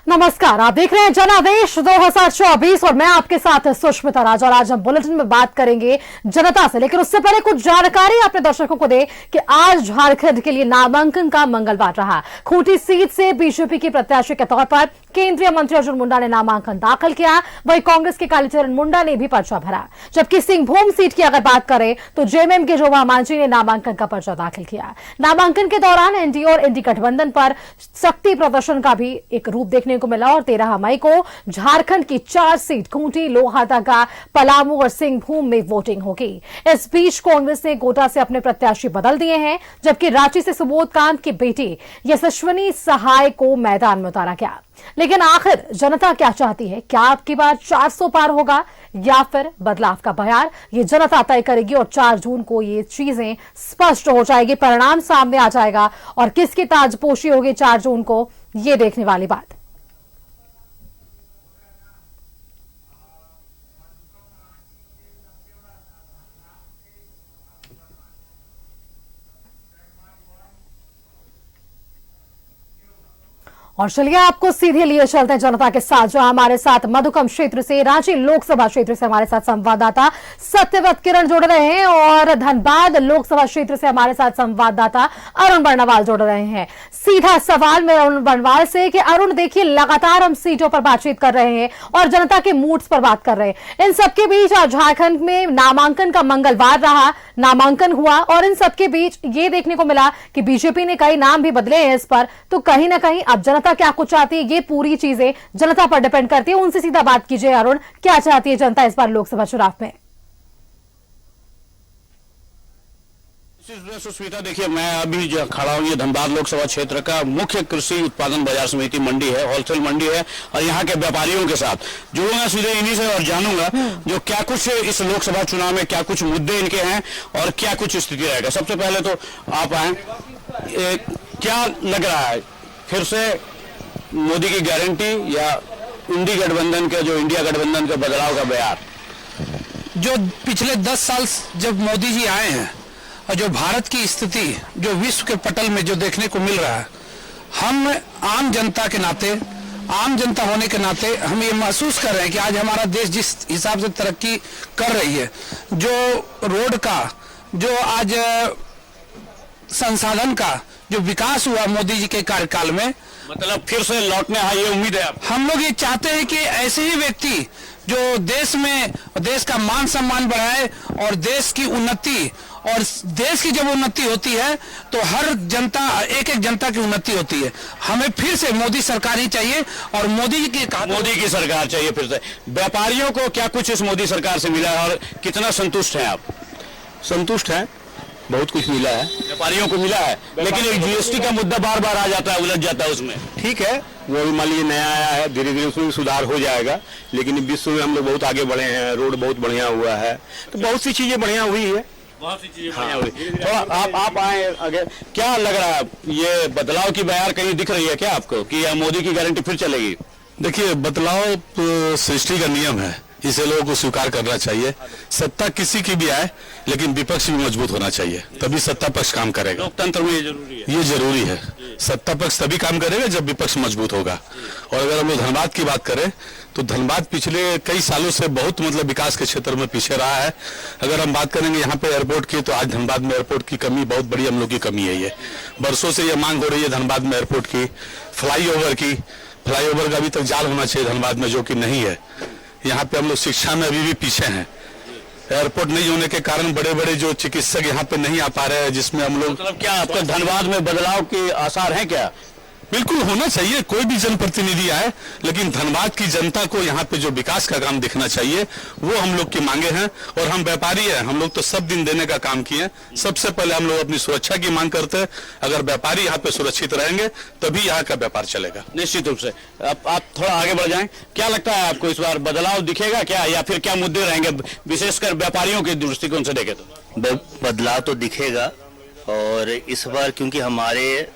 नमस्कार, आप देख रहे हैं जनादेश 2024 और मैं आपके साथ सुष्मिता राज। और आज हम बुलेटिन में बात करेंगे जनता से, लेकिन उससे पहले कुछ जानकारी अपने दर्शकों को दे कि आज झारखंड के लिए नामांकन का मंगलवार रहा। खूंटी सीट से बीजेपी के प्रत्याशी के तौर पर केंद्रीय मंत्री अर्जुन मुंडा ने नामांकन दाखिल किया, वहीं कांग्रेस के कालीचरण मुंडा ने भी पर्चा भरा। जबकि सिंहभूम सीट की अगर बात करें तो जेएमएम के जोवा मांझी ने नामांकन का पर्चा दाखिल किया। नामांकन के दौरान एनडीए और एनडी गठबंधन पर शक्ति प्रदर्शन का भी एक रूप देखने को मिला और 13 मई को झारखंड की 4 सीट खूंटी, लोहारदगा, पलामू और सिंहभूम में वोटिंग होगी। इस बीच कांग्रेस ने गोटा से अपने प्रत्याशी बदल दिए हैं, जबकि रांची से सुबोध कांत की बेटी यशस्विनी सहाय को मैदान में उतारा गया। लेकिन आखिर जनता क्या चाहती है? क्या आपकी बार 400 पार होगा या फिर बदलाव का बयार? ये जनता तय करेगी और 4 जून को ये चीजें स्पष्ट हो जाएगी, परिणाम सामने आ जाएगा और किसकी ताजपोशी होगी 4 जून को, ये देखने वाली बात। और चलिए आपको सीधे लिए चलते हैं जनता के साथ, जो हमारे साथ मधुकम क्षेत्र से, रांची लोकसभा क्षेत्र से हमारे साथ संवाददाता सत्यव्रत किरण जुड़ रहे हैं और धनबाद लोकसभा क्षेत्र से हमारे साथ संवाददाता अरुण बर्णवाल जुड़ रहे हैं। सीधा सवाल में अरुण बर्णवाल से कि अरुण, देखिए लगातार हम सीटों पर बातचीत कर रहे हैं और जनता के मूड्स पर बात कर रहे हैं। इन सबके बीच आज झारखंड में नामांकन का मंगलवार रहा, नामांकन हुआ और इन सबके बीच ये देखने को मिला कि बीजेपी ने कई नाम भी बदले हैं इस पर। तो कहीं ना कहीं अब जनता क्या कुछ चाहती है, ये पूरी चीजें जनता पर डिपेंड करती है। उनसे सीधा बात कीजिए अरुण, क्या चाहती है जनता इस बार लोकसभा चुनाव में? सुष्मिता, देखिए मैं अभी जो खड़ा हूँ ये धनबाद लोकसभा क्षेत्र का मुख्य कृषि उत्पादन बाजार समिति मंडी है, होलसेल मंडी है और यहाँ के व्यापारियों के साथ जुड़ूंगा सीधे इन्हीं से और जानूंगा जो क्या कुछ इस लोकसभा चुनाव में क्या कुछ मुद्दे इनके हैं और क्या कुछ स्थिति रहेगा। सबसे पहले तो आप आए, क्या लग रहा है, फिर से मोदी की गारंटी या इंडी गठबंधन के, जो इंडिया गठबंधन के बदलाव का बयार? जो पिछले 10 साल जब मोदी जी आए हैं और जो भारत की स्थिति जो विश्व के पटल में जो देखने को मिल रहा है, हम आम जनता के नाते, आम जनता होने के नाते हम ये महसूस कर रहे हैं कि आज हमारा देश जिस हिसाब से तरक्की कर रही है, जो रोड का, जो आज संसाधन का जो विकास हुआ मोदी जी के कार्यकाल में, मतलब फिर से लौटने ये उम्मीद है। हम लोग ये चाहते हैं कि ऐसे ही व्यक्ति जो देश में देश का मान सम्मान बढ़ाए और देश की उन्नति, और देश की जब उन्नति होती है तो हर जनता, एक एक जनता की उन्नति होती है। हमें फिर से मोदी सरकार ही चाहिए और मोदी की सरकार चाहिए फिर से। व्यापारियों को क्या कुछ इस मोदी सरकार से मिला है और कितना संतुष्ट हैं आप? संतुष्ट हैं, बहुत कुछ मिला है, व्यापारियों को मिला है, लेकिन एक जीएसटी का मुद्दा बार बार आ जाता है, उलझ जाता है उसमें। ठीक है, वो भी मान लीजिए नया आया है, धीरे धीरे उसमें भी सुधार हो जाएगा, लेकिन विश्व में हम लोग बहुत आगे बढ़े हैं, रोड बहुत बढ़िया हुआ है, तो बहुत सी चीजें बढ़िया हुई है, बहुत सी चीजें बढ़िया हुई। थोड़ा आप आए आगे, क्या लग रहा है, ये बदलाव की बयार कहीं दिख रही है क्या आपको कि मोदी की गारंटी फिर चलेगी? देखिए, बदलाव सृष्टि का नियम है, इसे लोगों को स्वीकार करना चाहिए। सत्ता किसी की भी आए, लेकिन विपक्ष भी मजबूत होना चाहिए, तभी सत्ता पक्ष काम करेगा। लोकतंत्र में ये जरूरी है, ये जरूरी है। सत्ता पक्ष तभी काम करेगा जब विपक्ष मजबूत होगा। और अगर हम लोग धनबाद की बात करें तो धनबाद पिछले कई सालों से बहुत विकास के क्षेत्र में पीछे रहा है। अगर हम बात करेंगे यहाँ पे एयरपोर्ट की, तो आज धनबाद में एयरपोर्ट की कमी बहुत बड़ी हम लोग की कमी है। ये वर्षों से ये मांग हो रही है धनबाद में एयरपोर्ट की, फ्लाईओवर की। फ्लाईओवर का अभी तक जाल होना चाहिए धनबाद में, जो कि नहीं है। यहाँ पे हम लोग शिक्षा में अभी भी पीछे हैं। एयरपोर्ट नहीं होने के कारण बड़े बड़े जो चिकित्सक यहाँ पे नहीं आ पा रहे हैं, जिसमें हम लोग, मतलब क्या आपका धनबाद में बदलाव के आसार हैं क्या? बिल्कुल होना चाहिए, कोई भी जनप्रतिनिधि आए, लेकिन धनबाद की जनता को यहाँ पे जो विकास का काम दिखना चाहिए वो हम लोग की मांगे हैं। और हम व्यापारी हैं, हम लोग तो सब दिन देने का काम किए। सबसे पहले हम लोग अपनी सुरक्षा की मांग करते हैं। अगर व्यापारी यहाँ पे सुरक्षित रहेंगे तभी यहाँ का व्यापार चलेगा। निश्चित रूप से। आप थोड़ा आगे बढ़ जाएं, क्या लगता है आपको इस बार बदलाव दिखेगा क्या, या फिर क्या मुद्दे रहेंगे, विशेषकर व्यापारियों के दृष्टिकोण से देखें तो? बदलाव तो दिखेगा, और इस बार क्योंकि हमारे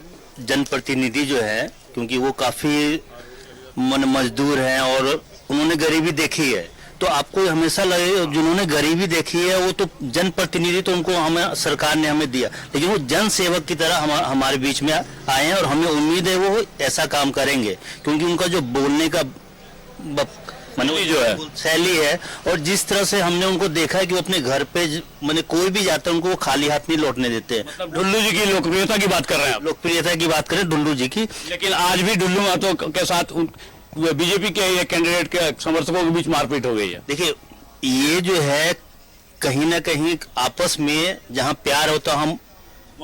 जनप्रतिनिधि जो है, क्योंकि वो काफी मजदूर हैं और उन्होंने गरीबी देखी है, तो आपको हमेशा लगे जिन्होंने गरीबी देखी है वो तो जनप्रतिनिधि तो उनको हमें सरकार ने हमें दिया, लेकिन वो जन सेवक की तरह हमारे बीच में आए हैं और हमें उम्मीद है वो ऐसा काम करेंगे, क्योंकि उनका जो बोलने का माने जो है शैली है और जिस तरह से हमने उनको देखा है कि वो अपने घर पे माने कोई भी जाता है उनको वो खाली हाथ नहीं लौटने देते हैं। मतलब ढुल्लू जी की लोकप्रियता की बात कर रहे हैं आप? लोकप्रियता की बात करें ढुल्लू जी की, लेकिन आज भी ढुल्लू महतो के साथ बीजेपी के ये कैंडिडेट के समर्थकों के बीच मारपीट हो गई है। देखिए ये जो है कहीं ना कहीं आपस में जहाँ प्यार होता हम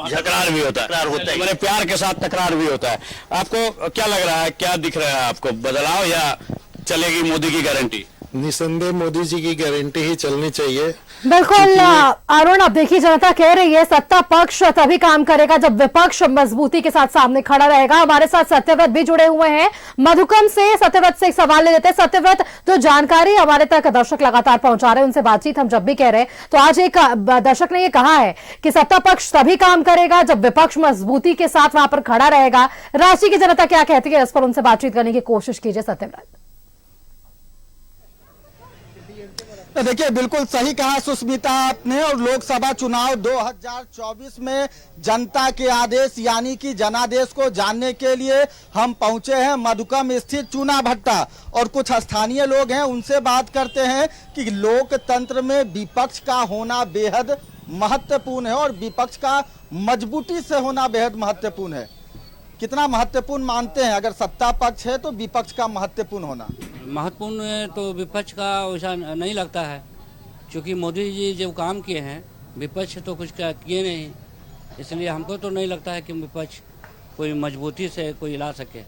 तकरार भी होता है, मैंने प्यार के साथ तकरार भी होता है। आपको क्या लग रहा है, क्या दिख रहा है आपको, बदलाव या चलेगी मोदी की गारंटी? निसंदेह मोदी जी की गारंटी ही चलनी चाहिए। बिल्कुल अरुण, अब देखिए जनता कह रही है सत्ता पक्ष तभी काम करेगा जब विपक्ष मजबूती के साथ सामने खड़ा रहेगा। हमारे साथ सत्यव्रत भी जुड़े हुए हैं मधुकम से। सत्यव्रत से एक सवाल ले लेते हैं। सत्यव्रत, जो जानकारी हमारे तक दर्शक लगातार पहुंचा रहे हैं उनसे बातचीत हम जब भी कह रहे हैं, तो आज एक दर्शक ने यह कहा है कि सत्ता पक्ष तभी काम करेगा जब विपक्ष मजबूती के साथ वहां पर खड़ा रहेगा। रांची की जनता क्या कहती है इस पर उनसे बातचीत करने की कोशिश कीजिए सत्यव्रत। देखिए बिल्कुल सही कहा सुष्मिता आपने, और लोकसभा चुनाव 2024 में जनता के आदेश यानी कि जनादेश को जानने के लिए हम पहुंचे हैं मधुकम स्थित चूना भट्टा, और कुछ स्थानीय लोग हैं उनसे बात करते हैं कि लोकतंत्र में विपक्ष का होना बेहद महत्वपूर्ण है और विपक्ष का मजबूती से होना बेहद महत्वपूर्ण है। कितना महत्वपूर्ण मानते हैं, अगर सत्ता पक्ष है तो विपक्ष का महत्वपूर्ण होना? महत्वपूर्ण तो विपक्ष का वैसा नहीं लगता है, क्योंकि मोदी जी जो काम किए हैं विपक्ष तो कुछ किए नहीं, इसलिए हमको तो नहीं लगता है कि विपक्ष कोई मजबूती से कोई ला सके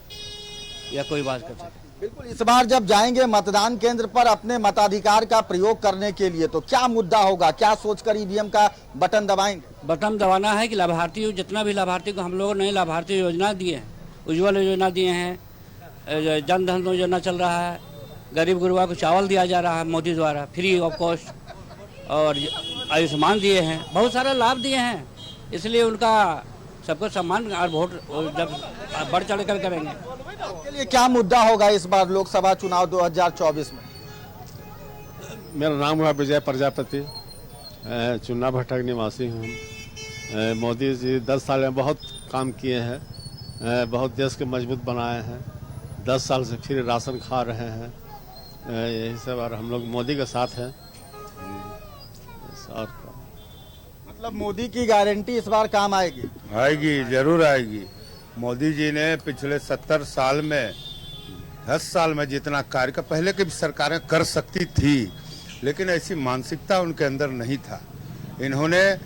या कोई बात कर सके। बिल्कुल, इस बार जब जाएंगे मतदान केंद्र पर अपने मताधिकार का प्रयोग करने के लिए तो क्या मुद्दा होगा, क्या सोचकर ईवीएम का बटन दबाएंगे? बटन दबाना है कि लाभार्थी जितना भी लाभार्थी को हम लोगों ने लाभार्थी योजना दिए हैं, उज्ज्वल योजना दिए हैं, जन धन योजना चल रहा है, गरीब गुरबा को चावल दिया जा रहा है मोदी द्वारा फ्री ऑफ कॉस्ट, और आयुष्मान दिए हैं, बहुत सारे लाभ दिए हैं, इसलिए उनका सबको सम्मान और वोट जब बढ़ चढ़ कर करेंगे। आपके लिए क्या मुद्दा होगा इस बार लोकसभा चुनाव 2024 में? मेरा नाम है विजय प्रजापति, चूना भट्टा के निवासी हूँ। मोदी जी 10 साल में बहुत काम किए हैं, बहुत देश के मजबूत बनाए हैं। 10 साल से फिर राशन खा रहे हैं, यही सब, और हम लोग मोदी के साथ हैं। मतलब मोदी की गारंटी इस बार काम आएगी? आएगी, जरूर आएगी। मोदी जी ने पिछले 70 साल में 10 साल में जितना कार्य का पहले की भी सरकारें कर सकती थी, लेकिन ऐसी मानसिकता उनके अंदर नहीं था। इन्होंने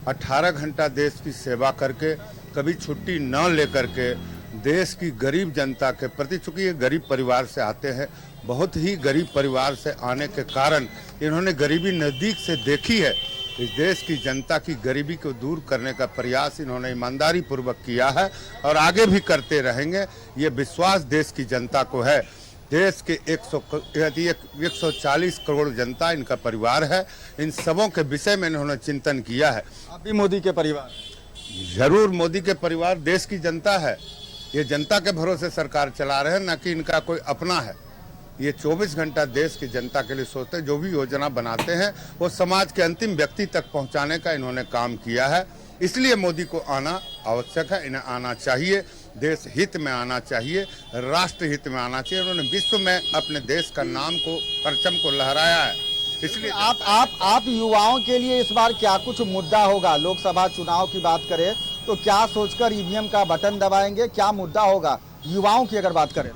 18 घंटा देश की सेवा करके, कभी छुट्टी न लेकर के देश की गरीब जनता के प्रति, चूंकि ये गरीब परिवार से आते हैं, बहुत ही गरीब परिवार से आने के कारण इन्होंने गरीबी नज़दीक से देखी है। इस देश की जनता की गरीबी को दूर करने का प्रयास इन्होंने ईमानदारी पूर्वक किया है और आगे भी करते रहेंगे। ये विश्वास देश की जनता को है। देश के 140 करोड़ जनता इनका परिवार है। इन सबों के विषय में इन्होंने चिंतन किया है। अभी मोदी के परिवार? जरूर, मोदी के परिवार देश की जनता है। ये जनता के भरोसे सरकार चला रहे हैं, न कि इनका कोई अपना है। ये 24 घंटा देश की जनता के लिए सोचते हैं। जो भी योजना बनाते हैं वो समाज के अंतिम व्यक्ति तक पहुंचाने का इन्होंने काम किया है। इसलिए मोदी को आना आवश्यक है, इन्हें आना चाहिए, देश हित में आना चाहिए, राष्ट्र हित में आना चाहिए। उन्होंने विश्व में अपने देश का नाम को, परचम को लहराया है। इसलिए आप युवाओं के लिए इस बार क्या कुछ मुद्दा होगा? लोकसभा चुनाव की बात करें तो क्या सोचकर ईवीएम का बटन दबाएंगे, क्या मुद्दा होगा युवाओं की अगर बात करें?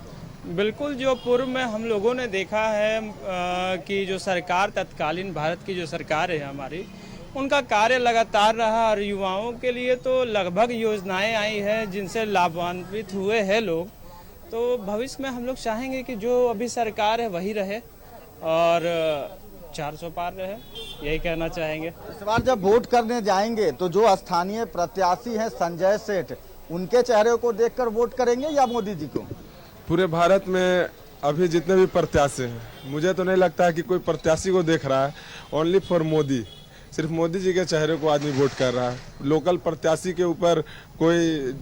बिल्कुल, जो पूर्व में हम लोगों ने देखा है कि जो सरकार, तत्कालीन भारत की जो सरकार है हमारी, उनका कार्य लगातार रहा और युवाओं के लिए तो लगभग योजनाएं आई हैं जिनसे लाभान्वित हुए हैं लोग। तो भविष्य में हम लोग चाहेंगे कि जो अभी सरकार है वही रहे और 400 पार रहे, यही कहना चाहेंगे। इस बार जब वोट करने जाएंगे तो जो स्थानीय प्रत्याशी हैं संजय सेठ, उनके चेहरे को देखकर वोट करेंगे या मोदी जी को? पूरे भारत में अभी जितने भी प्रत्याशी हैं, मुझे तो नहीं लगता है कि कोई प्रत्याशी को देख रहा है। ओनली फॉर मोदी, सिर्फ मोदी जी के चेहरे को आदमी वोट कर रहा है। लोकल प्रत्याशी के ऊपर कोई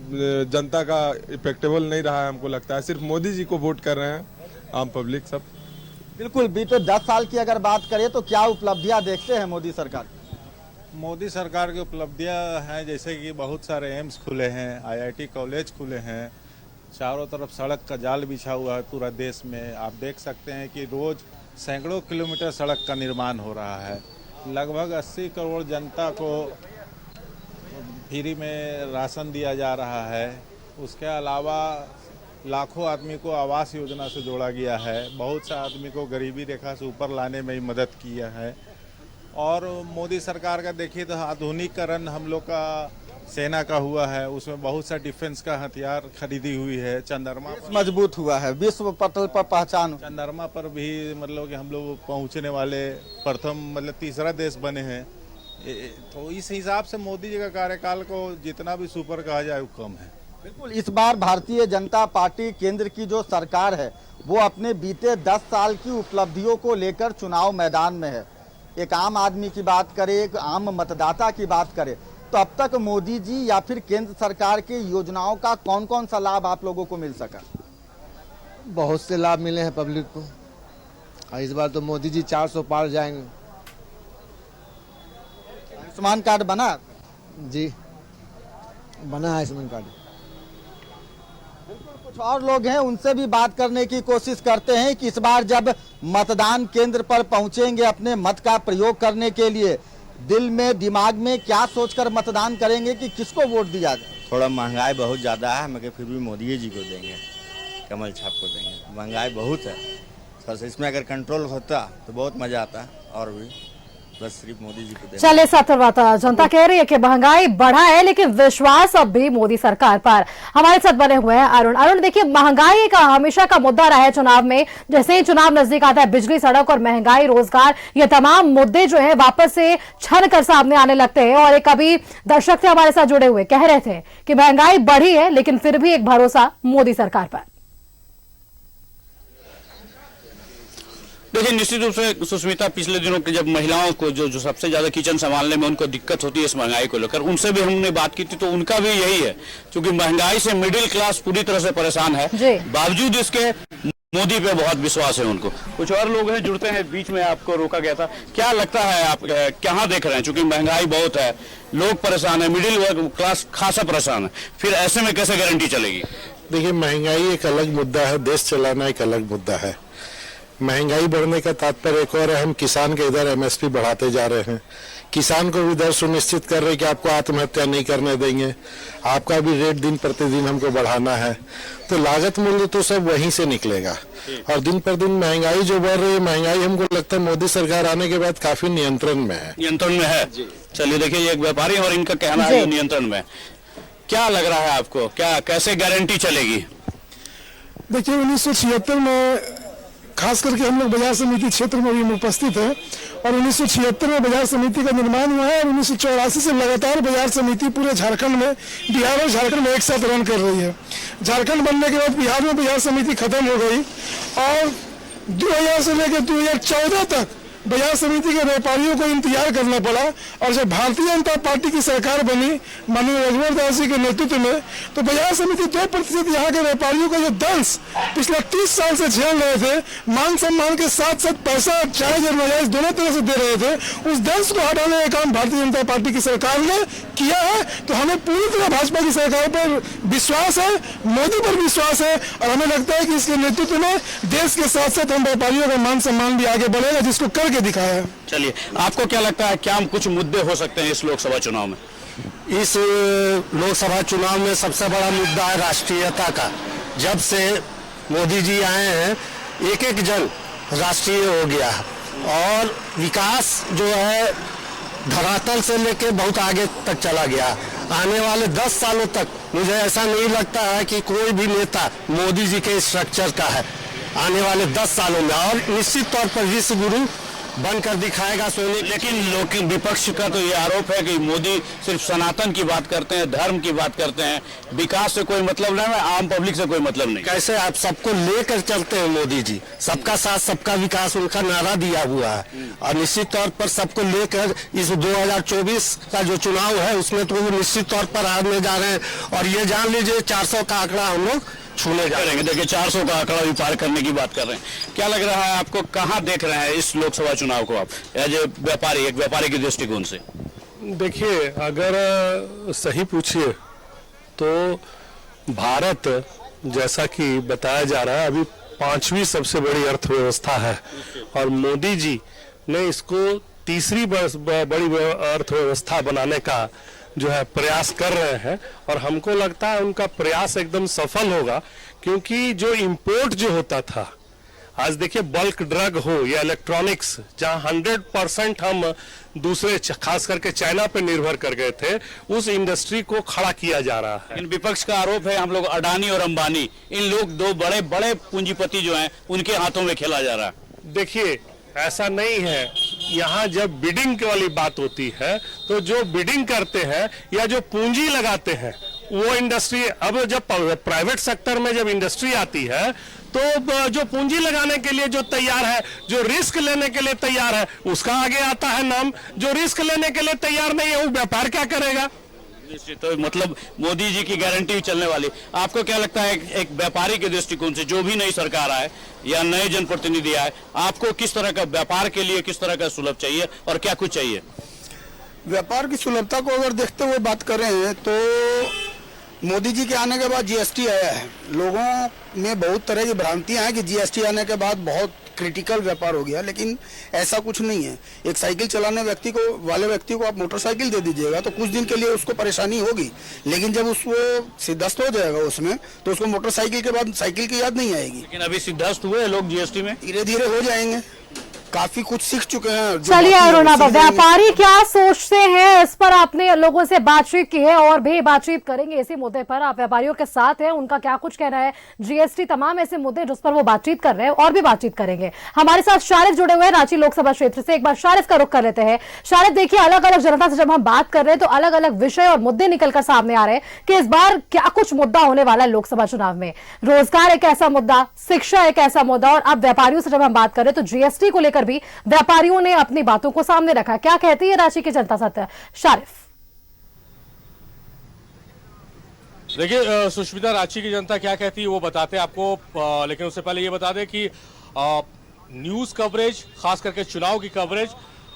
जनता का इफेक्टेबल नहीं रहा है, हमको लगता है। सिर्फ मोदी जी को वोट कर रहे हैं आम पब्लिक सब। बिल्कुल, बीते 10 साल की अगर बात करें तो क्या उपलब्धियां देखते हैं मोदी सरकार? मोदी सरकार की उपलब्धियां हैं, जैसे कि बहुत सारे एम्स खुले हैं, आईआईटी कॉलेज खुले हैं, चारों तरफ सड़क का जाल बिछा हुआ है पूरा देश में। आप देख सकते हैं कि रोज सैकड़ों किलोमीटर सड़क का निर्माण हो रहा है। लगभग 80 करोड़ जनता को फ्री में राशन दिया जा रहा है। उसके अलावा लाखों आदमी को आवास योजना से जोड़ा गया है। बहुत से आदमी को गरीबी रेखा से ऊपर लाने में ही मदद किया है। और मोदी सरकार का देखिए तो आधुनिकीकरण हम लोग का सेना का हुआ है, उसमें बहुत सा डिफेंस का हथियार खरीदी हुई है। चंद्रमा मजबूत हुआ है, विश्व पटल पर पहचान। चंद्रमा पर भी मतलब कि हम लोग पहुंचने वाले प्रथम मतलब तीसरा देश बने हैं। तो इस हिसाब से मोदी जी का कार्यकाल को जितना भी सुपर कहा जाए वो कम है। बिल्कुल, इस बार भारतीय जनता पार्टी केंद्र की जो सरकार है वो अपने बीते 10 साल की उपलब्धियों को लेकर चुनाव मैदान में है। एक आम आदमी की बात करें, एक आम मतदाता की बात करें, तो अब तक मोदी जी या फिर केंद्र सरकार की योजनाओं का कौन कौन सा लाभ आप लोगों को मिल सका? बहुत से लाभ मिले हैं पब्लिक को, और इस बार तो मोदी जी 400 पार जाएंगे। आयुष्मान कार्ड बना? जी बना है आयुष्मान कार्ड। कुछ और लोग हैं, उनसे भी बात करने की कोशिश करते हैं कि इस बार जब मतदान केंद्र पर पहुंचेंगे अपने मत का प्रयोग करने के लिए, दिल में दिमाग में क्या सोचकर मतदान करेंगे कि किसको वोट दिया जाए? थोड़ा महंगाई बहुत ज़्यादा है, मगर फिर भी मोदी जी को देंगे, कमल छाप को देंगे। महंगाई बहुत है सर, इसमें अगर कंट्रोल होता तो बहुत मज़ा आता। और भी बस सिर्फ मोदी जी को देंगे। चले सत्रवाता जनता कह रही है कि महंगाई बढ़ा है, लेकिन विश्वास अब भी मोदी सरकार पर। हमारे साथ बने हुए हैं अरुण। देखिए, महंगाई का हमेशा का मुद्दा रहा है चुनाव में। जैसे ही चुनाव नजदीक आता है, बिजली, सड़क और महंगाई, रोजगार, ये तमाम मुद्दे जो है वापस से छन कर सामने आने लगते हैं। और एक अभी दर्शक थे हमारे साथ जुड़े हुए, कह रहे थे कि महंगाई बढ़ी है, लेकिन फिर भी एक भरोसा मोदी सरकार पर। देखिए, निश्चित रूप से सुष्मिता, पिछले दिनों के जब महिलाओं को जो सबसे ज्यादा किचन संभालने में उनको दिक्कत होती है इस महंगाई को लेकर, उनसे भी हमने बात की थी, तो उनका भी यही है, क्योंकि महंगाई से मिडिल क्लास पूरी तरह से परेशान है। बावजूद इसके मोदी पे बहुत विश्वास है उनको। कुछ और लोग हैं जुड़ते हैं, बीच में आपको रोका गया था। क्या लगता है, आप कहाँ देख रहे हैं? चूंकि महंगाई बहुत है, लोग परेशान है, मिडिल क्लास खासा परेशान है, फिर ऐसे में कैसे गारंटी चलेगी? देखिए, महंगाई एक अलग मुद्दा है, देश चलाना एक अलग मुद्दा है। महंगाई बढ़ने का तात्पर्य एक और है, हम किसान के इधर एमएसपी बढ़ाते जा रहे हैं, किसान को भी इधर सुनिश्चित कर रहे हैं कि आपको आत्महत्या नहीं करने देंगे, आपका भी रेट दिन प्रतिदिन हमको बढ़ाना है। तो लागत मूल्य तो सब वहीं से निकलेगा। और दिन पर दिन महंगाई जो बढ़ रही है, महंगाई हमको लगता है मोदी सरकार आने के बाद काफी नियंत्रण में है। नियंत्रण में है। चलिए, देखिए, ये एक व्यापारी और इनका कहना है नियंत्रण में। क्या लग रहा है आपको, क्या कैसे गारंटी चलेगी? देखिए, 1976 में खास करके हम लोग बाजार समिति क्षेत्र में भी उपस्थित हैं, और 1976 में बाजार समिति का निर्माण हुआ है, और 1984 से लगातार बाजार समिति पूरे झारखंड में, बिहार और झारखंड में एक साथ रन कर रही है। झारखंड बनने के बाद बिहार में बाजार समिति खत्म हो गई, और 2000 से लेकर 2014 तक बाजार समिति के व्यापारियों को इंतजार करना पड़ा। और जब भारतीय जनता पार्टी की सरकार बनी माननीय रघुवर दास जी के नेतृत्व में, तो बाजार समिति 2% यहाँ के व्यापारियों का जो दंश पिछले 30 साल से झेल रहे थे, मान सम्मान के साथ साथ पैसा जायज और नाजायज दोनों तरह से दे रहे थे, उस दंश को हटाने का काम भारतीय जनता पार्टी की सरकार ने किया है। तो हमें पूरी तरह भाजपा की सरकार पर विश्वास है, मोदी पर विश्वास है, और हमें लगता है कि इसके नेतृत्व में देश के साथ साथ हम व्यापारियों का मान सम्मान भी आगे बढ़ेगा, जिसको करके दिखाया। चलिए, आपको क्या लगता है, क्या कुछ मुद्दे हो सकते हैं इस लोकसभा चुनाव में? इस लोकसभा चुनाव में सबसे बड़ा मुद्दा है राष्ट्रीयता का। जब से मोदी जी आए हैं, एक एक जन राष्ट्रीय हो गया, और विकास जो है धरातल से लेकर बहुत आगे तक चला गया। आने वाले 10 सालों तक मुझे ऐसा नहीं लगता है कि कोई भी नेता मोदी जी के स्ट्रक्चर का है आने वाले 10 सालों में, और निश्चित तौर पर विश्व गुरु बनकर दिखाएगा सोनी। लेकिन विपक्ष का तो ये आरोप है कि मोदी सिर्फ सनातन की बात करते हैं, धर्म की बात करते हैं, विकास से कोई मतलब नहीं है, आम पब्लिक से कोई मतलब नहीं। कैसे आप सबको लेकर चलते हैं मोदी जी? सबका साथ सबका विकास उनका नारा दिया हुआ है, और निश्चित तौर पर सबको लेकर इस 2024 का जो चुनाव है उसमें तो वो निश्चित तौर पर हारने जा रहे हैं। और ये जान लीजिए, 400 का आंकड़ा हम लोग छूने जा रहे हैं। देखिए 400 का आंकड़ा भी पार करने की बात कर रहे हैं। क्या लग रहा है आपको, कहाँ देख रहे हैं इस लोकसभा चुनाव को आप एज ए व्यापारी, एक व्यापारी के दृष्टिकोण से? देखिए, अगर सही पूछिए तो भारत, जैसा कि बताया जा रहा है, अभी 5वीं सबसे बड़ी अर्थव्यवस्था है और मोदी जी ने इसको तीसरी बड़ी अर्थव्यवस्था बनाने का जो है प्रयास कर रहे हैं और हमको लगता है उनका प्रयास एकदम सफल होगा, क्योंकि जो इंपोर्ट जो होता था, आज देखिए बल्क ड्रग हो या इलेक्ट्रॉनिक्स, जहां 100% हम दूसरे खास करके चाइना पे निर्भर कर गए थे, उस इंडस्ट्री को खड़ा किया जा रहा है। लेकिन विपक्ष का आरोप है हम लोग अडानी और अंबानी, इन लोग दो बड़े बड़े पूंजीपति जो हैं उनके हाथों में खेला जा रहा है। देखिए, ऐसा नहीं है। यहाँ जब बिडिंग वाली बात होती है तो जो बिडिंग करते हैं या जो पूंजी लगाते हैं वो इंडस्ट्री, अब जब प्राइवेट सेक्टर में जब इंडस्ट्री आती है तो जो पूंजी लगाने के लिए जो तैयार है, जो रिस्क लेने के लिए तैयार है, उसका आगे आता है नाम। जो रिस्क लेने के लिए तैयार नहीं है वो व्यापार क्या करेगा? तो मतलब मोदी जी की गारंटी चलने वाली। आपको क्या लगता है एक व्यापारी के दृष्टिकोण से, जो भी नई सरकार आए या नए जनप्रतिनिधि आए, आपको किस तरह का व्यापार के लिए किस तरह का सुलभ चाहिए और क्या कुछ चाहिए? व्यापार की सुलभता को अगर देखते हुए बात कर रहे हैं तो मोदी जी के आने के बाद जीएसटी आया है। लोगों में बहुत तरह की भ्रांतियां हैं कि जीएसटी आने के बाद बहुत क्रिटिकल व्यापार हो गया, लेकिन ऐसा कुछ नहीं है। एक साइकिल चलाने व्यक्ति को आप मोटरसाइकिल दे दीजिएगा तो कुछ दिन के लिए उसको परेशानी होगी, लेकिन जब उसको सिद्धस्त हो जाएगा उसमें तो उसको मोटरसाइकिल के बाद साइकिल की याद नहीं आएगी। लेकिन अभी सिद्धस्त हुए लोग जीएसटी में, धीरे धीरे हो जाएंगे, काफी कुछ सीख चुके हैं। चलिए अरुणा, व्यापारी क्या सोचते हैं इस पर आपने लोगों से बातचीत की है और भी बातचीत करेंगे इसी मुद्दे पर। आप व्यापारियों के साथ हैं, उनका क्या कुछ कहना है, जीएसटी, तमाम ऐसे मुद्दे जिस पर वो बातचीत कर रहे हैं और भी बातचीत करेंगे। हमारे साथ शारिफ जुड़े हुए हैं रांची लोकसभा क्षेत्र से। एक बार शारिफ का रुख कर लेते हैं। शारिफ, देखिए अलग अलग जनता से जब हम बात कर रहे हैं तो अलग अलग विषय और मुद्दे निकलकर सामने आ रहे हैं कि इस बार क्या कुछ मुद्दा होने वाला है लोकसभा चुनाव में। रोजगार एक ऐसा मुद्दा, शिक्षा एक ऐसा मुद्दा, और अब व्यापारियों से जब हम बात कर रहे हैं तो जीएसटी को लेकर भी व्यापारियों ने अपनी बातों को सामने रखा। क्या कहती है रांची की जनता सत्य? शारिफ। देखिए सुष्मिता, रांची की जनता क्या कहती है वो बताते हैं आपको, लेकिन उससे पहले ये बता दें कि न्यूज कवरेज, खास करके चुनाव की कवरेज,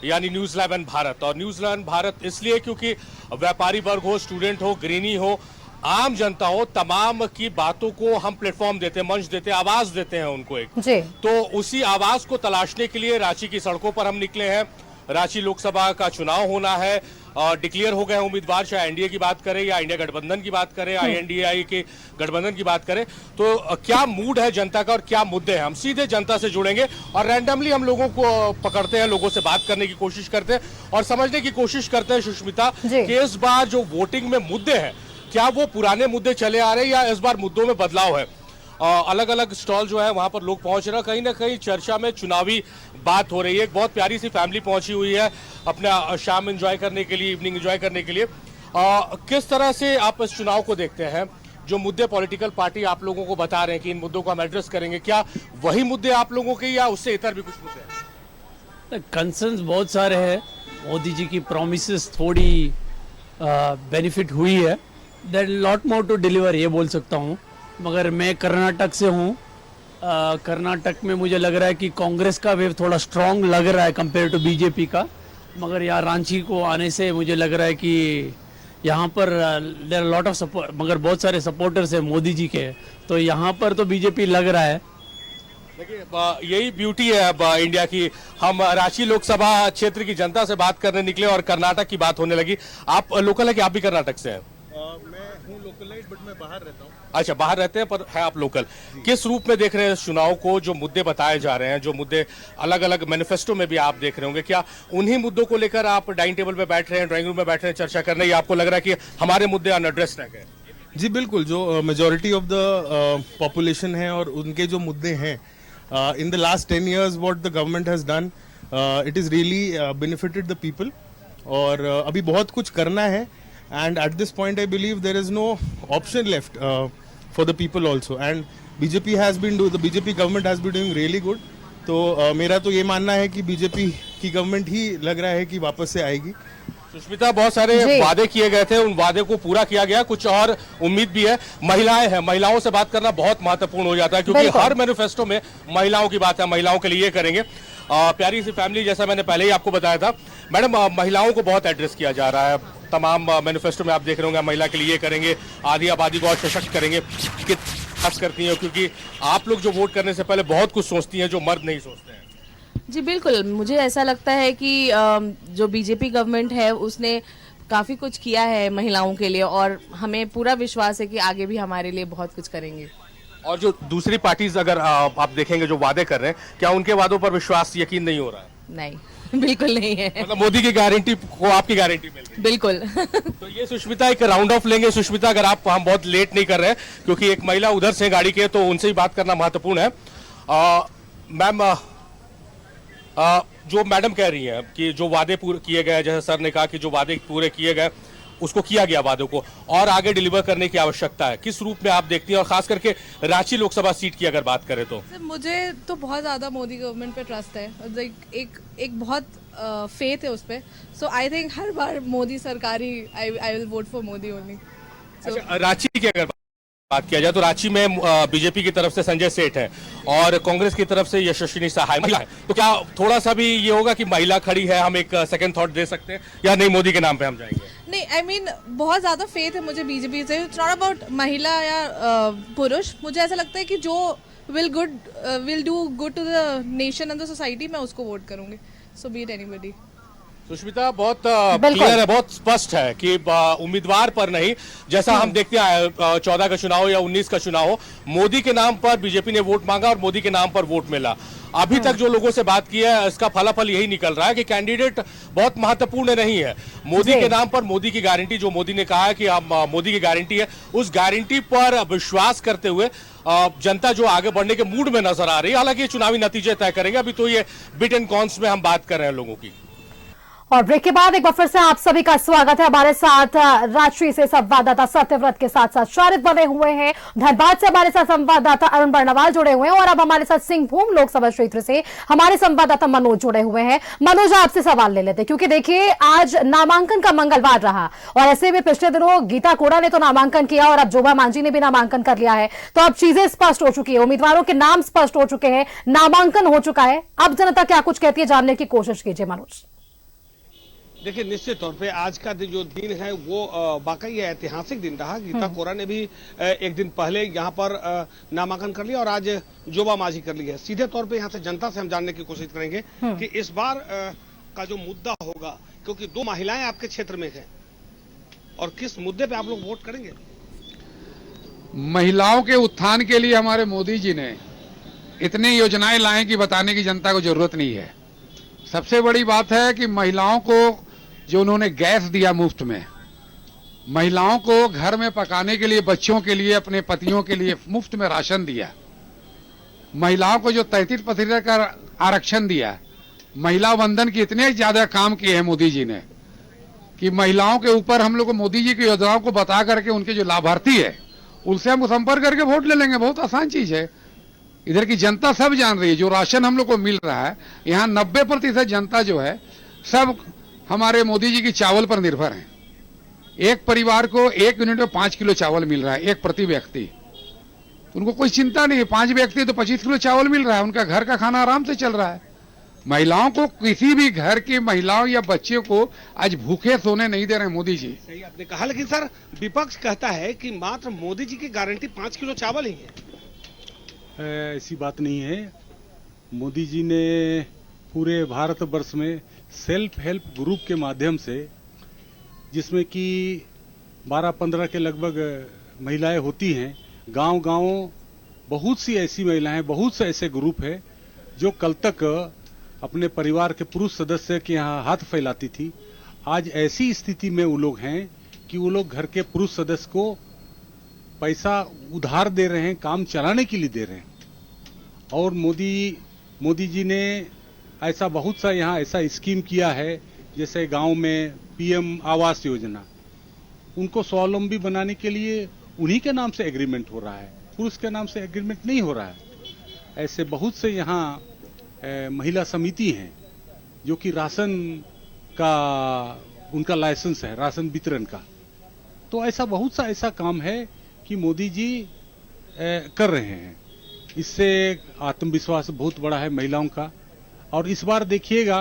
यानी न्यूज 11 भारत, और न्यूज 11 भारत इसलिए क्योंकि व्यापारी वर्ग हो, स्टूडेंट हो, गृहिणी हो, आम जनता हो, तमाम की बातों को हम प्लेटफॉर्म देते हैं, मंच देते हैं, आवाज देते हैं उनको एक जी। तो उसी आवाज को तलाशने के लिए रांची की सड़कों पर हम निकले हैं। रांची लोकसभा का चुनाव होना है, डिक्लेयर हो गए उम्मीदवार, चाहे एनडीए की बात करें या इंडिया गठबंधन की बात करें, आईएनडीआई के गठबंधन की बात करें, तो क्या मूड है जनता का और क्या मुद्दे हैं, हम सीधे जनता से जुड़ेंगे और रैंडमली हम लोगों को पकड़ते हैं, लोगों से बात करने की कोशिश करते हैं और समझने की कोशिश करते हैं सुष्मिता कि इस बार जो वोटिंग में मुद्दे हैं क्या वो पुराने मुद्दे चले आ रहे हैं या इस बार मुद्दों में बदलाव है। अलग अलग स्टॉल जो है वहां पर लोग पहुंच रहे हैं, कहीं ना कहीं चर्चा में चुनावी बात हो रही है। एक बहुत प्यारी सी फैमिली पहुंची हुई है अपना शाम एंजॉय करने के लिए, इवनिंग एंजॉय करने के लिए। किस तरह से आप इस चुनाव को देखते हैं? जो मुद्दे पॉलिटिकल पार्टी आप लोगों को बता रहे हैं कि इन मुद्दों को हम एड्रेस करेंगे, क्या वही मुद्दे आप लोगों के या उससे इतर भी कुछ मुद्दे हैं? कंसर्न्स बहुत सारे हैं। मोदी जी की प्रॉमिसेस थोड़ी बेनिफिट हुई है, there lot more to deliver, ये बोल सकता हूँ। मगर मैं कर्नाटक से हूँ, कर्नाटक में मुझे लग रहा है कि कांग्रेस का वेव थोड़ा स्ट्रांग लग रहा है कंपेयर टू बीजेपी का। मगर यहाँ रांची को आने से मुझे लग रहा है कि यहाँ पर there are lot of support, मगर बहुत सारे सपोर्टर्स हैं मोदी जी के, तो यहाँ पर तो बीजेपी लग रहा है। देखिए यही ब्यूटी है अब इंडिया की। हम रांची लोकसभा क्षेत्र की जनता से बात करने निकले और कर्नाटक की बात होने लगी। आप लोकल है कि आप भी कर्नाटक से हैं? मैं हूँ लोकलाइट, बट मैं बाहर रहता हूँ। अच्छा, बाहर रहते हैं पर है आप लोकल। किस रूप में देख रहे हैं इस चुनाव को? जो मुद्दे बताए जा रहे हैं, जो मुद्दे अलग अलग मैनिफेस्टो में भी आप देख रहे होंगे, क्या उन्हीं मुद्दों को लेकर आप डाइनिंग टेबल पे बैठ रहे हैं, ड्राइंग रूम में बैठ रहे हैं चर्चा करने, या आपको लग रहा है कि हमारे मुद्दे अनएड्रेस्ड रह गए? जी बिल्कुल, जो मेजोरिटी ऑफ द पॉपुलेशन है और उनके जो मुद्दे हैं, in the last 10 years what the government has done, it is really benefited the people. और अभी बहुत कुछ करना है, and at this point I believe there is no option left for the people also, and the BJP government has been doing really good। तो मेरा तो ये मानना है कि बीजेपी की गवर्नमेंट ही लग रहा है कि वापस से आएगी। सुष्मिता, बहुत सारे वादे किए गए थे, उन वादे को पूरा किया गया, कुछ और उम्मीद भी है। महिलाएं हैं, महिलाओं से बात करना बहुत महत्वपूर्ण हो जाता है, क्योंकि हर मैनिफेस्टो में महिलाओं की बात है, महिलाओं के लिए ये करेंगे। प्यारी सी फैमिली, जैसा मैंने पहले ही आपको बताया था मैडम, महिलाओं को बहुत एड्रेस किया जा रहा है तमाम मैनिफेस्टो में। आप देख रहे होंगे, महिला के लिए ये करेंगे, आधी आबादी को और सशक्त करेंगे। खास करती है, क्योंकि आप लोग जो वोट करने से पहले बहुत कुछ सोचती हैं जो मर्द नहीं सोचते हैं। जी बिल्कुल, मुझे ऐसा लगता है कि जो बीजेपी गवर्नमेंट है उसने काफ़ी कुछ किया है महिलाओं के लिए, और हमें पूरा विश्वास है कि आगे भी हमारे लिए बहुत कुछ करेंगे। और जो दूसरी पार्टीज अगर आप देखेंगे जो वादे कर रहे हैं, क्या उनके वादों पर विश्वास, यकीन नहीं हो रहा है? नहीं, बिल्कुल नहीं है। मतलब मोदी की गारंटी को आपकी गारंटी मिल गई? बिल्कुल। तो ये सुष्मिता, एक राउंड ऑफ लेंगे। सुष्मिता, अगर हम बहुत लेट नहीं कर रहे हैं, क्योंकि एक महिला उधर से गाड़ी के, तो उनसे ही बात करना महत्वपूर्ण है। मैम, जो मैडम कह रही हैं कि जो वादे पूरे किए गए, जैसे सर ने कहा कि जो वादे पूरे किए गए उसको किया गया, वादों को और आगे डिलीवर करने की आवश्यकता है, किस रूप में आप देखती हैं? और खास करके रांची लोकसभा सीट की अगर बात करें तो मुझे तो बहुत ज़्यादा मोदी गवर्नमेंट पे ट्रस्ट है, एक बहुत फेथ है उस पर। सो आई थिंक हर बार मोदी सरकार ही, I will vote for Modi only. अच्छा, रांची की अगर बात किया जाए तो रांची में बीजेपी की तरफ से संजय सेठ है और कांग्रेस की तरफ से यशस्विनी सहाय महिला है, तो क्या थोड़ा सा भी ये होगा कि महिला खड़ी है, हम एक सेकंड थॉट दे सकते हैं, या नहीं मोदी के नाम पे हम जाएंगे? नहीं, आई मीन बहुत ज़्यादा फेथ है मुझे बीजेपी से। इट्स नॉट अबाउट महिला या पुरुष, मुझे ऐसा लगता है कि जो will do good to the nation and the society, मैं उसको वोट करूंगी। So be it anybody. Sushmita, बहुत क्लियर है, बहुत स्पष्ट है कि उम्मीदवार पर नहीं, जैसा हम देखते हैं 14 का चुनाव या 19 का चुनाव हो, मोदी के नाम पर बीजेपी ने वोट मांगा और मोदी के नाम पर वोट मिला। अभी तक जो लोगों से बात की है, इसका फलाफल यही निकल रहा है कि कैंडिडेट बहुत महत्वपूर्ण नहीं है। मोदी के नाम पर मोदी की गारंटी, जो मोदी ने कहा है कि अब मोदी की गारंटी है, उस गारंटी पर विश्वास करते हुए जनता जो आगे बढ़ने के मूड में नजर आ रही है। हालांकि चुनावी नतीजे तय करेंगे, अभी तो ये बिट एंड कॉन्स में हम बात कर रहे हैं लोगों की। और ब्रेक के बाद एक बार फिर से आप सभी का स्वागत है। हमारे साथ रांची से संवाददाता सत्यव्रत के साथ साथ शारिद बने हुए हैं, धनबाद से हमारे साथ संवाददाता अरुण बर्णवाल जुड़े हुए हैं, और अब हमारे साथ सिंहभूम लोकसभा क्षेत्र से हमारे संवाददाता मनोज जुड़े हुए हैं। मनोज, आपसे सवाल ले लेते, क्योंकि देखिए आज नामांकन का मंगलवार रहा, और ऐसे में पिछले दिनों गीता कोड़ा ने तो नामांकन किया और अब जोबा मांझी ने भी नामांकन कर लिया है, तो अब चीजें स्पष्ट हो चुकी है, उम्मीदवारों के नाम स्पष्ट हो चुके हैं, नामांकन हो चुका है। अब जनता क्या कुछ कहती है, जानने की कोशिश कीजिए मनोज। देखिए, निश्चित तौर पे आज का जो दिन है वो वाकई ऐतिहासिक दिन रहा। गीता कोरा ने भी एक दिन पहले यहाँ पर नामांकन कर लिया और आज जोबा मांझी कर ली है। सीधे तौर पे यहाँ से जनता से हम जानने की कोशिश करेंगे कि इस बार का जो मुद्दा होगा, क्योंकि 2 महिलाएं आपके क्षेत्र में हैं, और किस मुद्दे पे आप लोग वोट करेंगे? महिलाओं के उत्थान के लिए हमारे मोदी जी ने इतनी योजनाएं लाए कि बताने की जनता को जरूरत नहीं है। सबसे बड़ी बात है कि महिलाओं को जो उन्होंने गैस दिया मुफ्त में, महिलाओं को घर में पकाने के लिए, बच्चों के लिए, अपने पतियों के लिए मुफ्त में राशन दिया, महिलाओं को जो 33% का आरक्षण दिया, महिला वंदन के इतने ज्यादा काम किए हैं मोदी जी ने कि महिलाओं के ऊपर हम लोग को मोदी जी की योजनाओं को बता करके उनके जो लाभार्थी है उनसे हम संपर्क करके वोट ले लेंगे। बहुत आसान चीज है, इधर की जनता सब जान रही है। जो राशन हम लोग को मिल रहा है, यहाँ 90% जनता जो है सब हमारे मोदी जी की चावल पर निर्भर है। एक परिवार को 1 यूनिट में 5 किलो चावल मिल रहा है, एक प्रति व्यक्ति। उनको कोई चिंता नहीं है, 5 व्यक्ति तो 25 किलो चावल मिल रहा है, उनका घर का खाना आराम से चल रहा है। महिलाओं को, किसी भी घर की महिलाओं या बच्चे को आज भूखे सोने नहीं दे रहे मोदी जी। सही आपने कहा, लेकिन सर विपक्ष कहता है कि मात्र मोदी जी की गारंटी 5 किलो चावल ही है। ऐसी बात नहीं है। मोदी जी ने पूरे भारत वर्ष में सेल्फ हेल्प ग्रुप के माध्यम से, जिसमें कि 12-15 के लगभग महिलाएं होती हैं, गांव-गांव बहुत सी ऐसी महिलाएं, बहुत से ऐसे ग्रुप है जो कल तक अपने परिवार के पुरुष सदस्य के यहाँ हाथ फैलाती थी। आज ऐसी स्थिति में वो लोग हैं कि वो लोग घर के पुरुष सदस्य को पैसा उधार दे रहे हैं, काम चलाने के लिए दे रहे हैं। और मोदी जी ने ऐसा बहुत सा यहाँ ऐसा स्कीम किया है, जैसे गांव में पीएम आवास योजना, उनको स्वावलंबी बनाने के लिए उन्हीं के नाम से एग्रीमेंट हो रहा है, पुरुष के नाम से एग्रीमेंट नहीं हो रहा है। ऐसे बहुत से यहाँ महिला समिति हैं जो कि राशन का उनका लाइसेंस है राशन वितरण का। तो ऐसा बहुत सा ऐसा काम है कि मोदी जी कर रहे हैं। इससे आत्मविश्वास बहुत बड़ा है महिलाओं का। और इस बार देखिएगा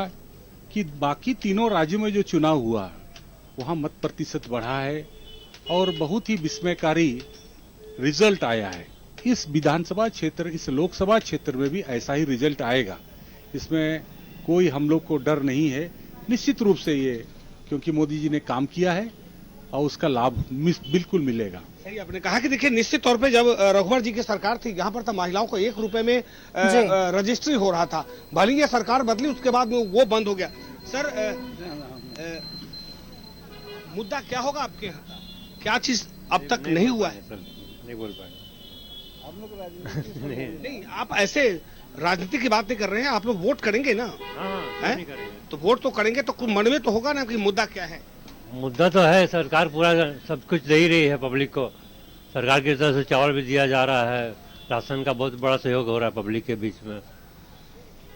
कि बाकी तीनों राज्यों में जो चुनाव हुआ वहां मत प्रतिशत बढ़ा है और बहुत ही विस्मयकारी रिजल्ट आया है। इस विधानसभा क्षेत्र, इस लोकसभा क्षेत्र में भी ऐसा ही रिजल्ट आएगा, इसमें कोई हम लोग को डर नहीं है। निश्चित रूप से ये क्योंकि मोदी जी ने काम किया है और उसका लाभ बिल्कुल मिलेगा। सही आपने कहा कि देखिए निश्चित तौर पे जब रघुवर जी की सरकार थी यहाँ पर तो महिलाओं को 1 रुपए में रजिस्ट्री हो रहा था। भले ये सरकार बदली उसके बाद में वो बंद हो गया। सर मुद्दा क्या होगा आपके यहाँ का? क्या चीज अब तक नहीं हुआ है? नहीं बोल पाए आप लोग नहीं, आप ऐसे राजनीति की बात नहीं कर रहे हैं, आप लोग वोट करेंगे ना? हाँ, तो वोट तो करेंगे तो कुछ मन में तो होगा ना कि मुद्दा क्या है। मुद्दा तो है, सरकार पूरा सब कुछ दे ही रही है पब्लिक को। सरकार की तरफ से चावल भी दिया जा रहा है, राशन का बहुत बड़ा सहयोग हो रहा है पब्लिक के बीच में,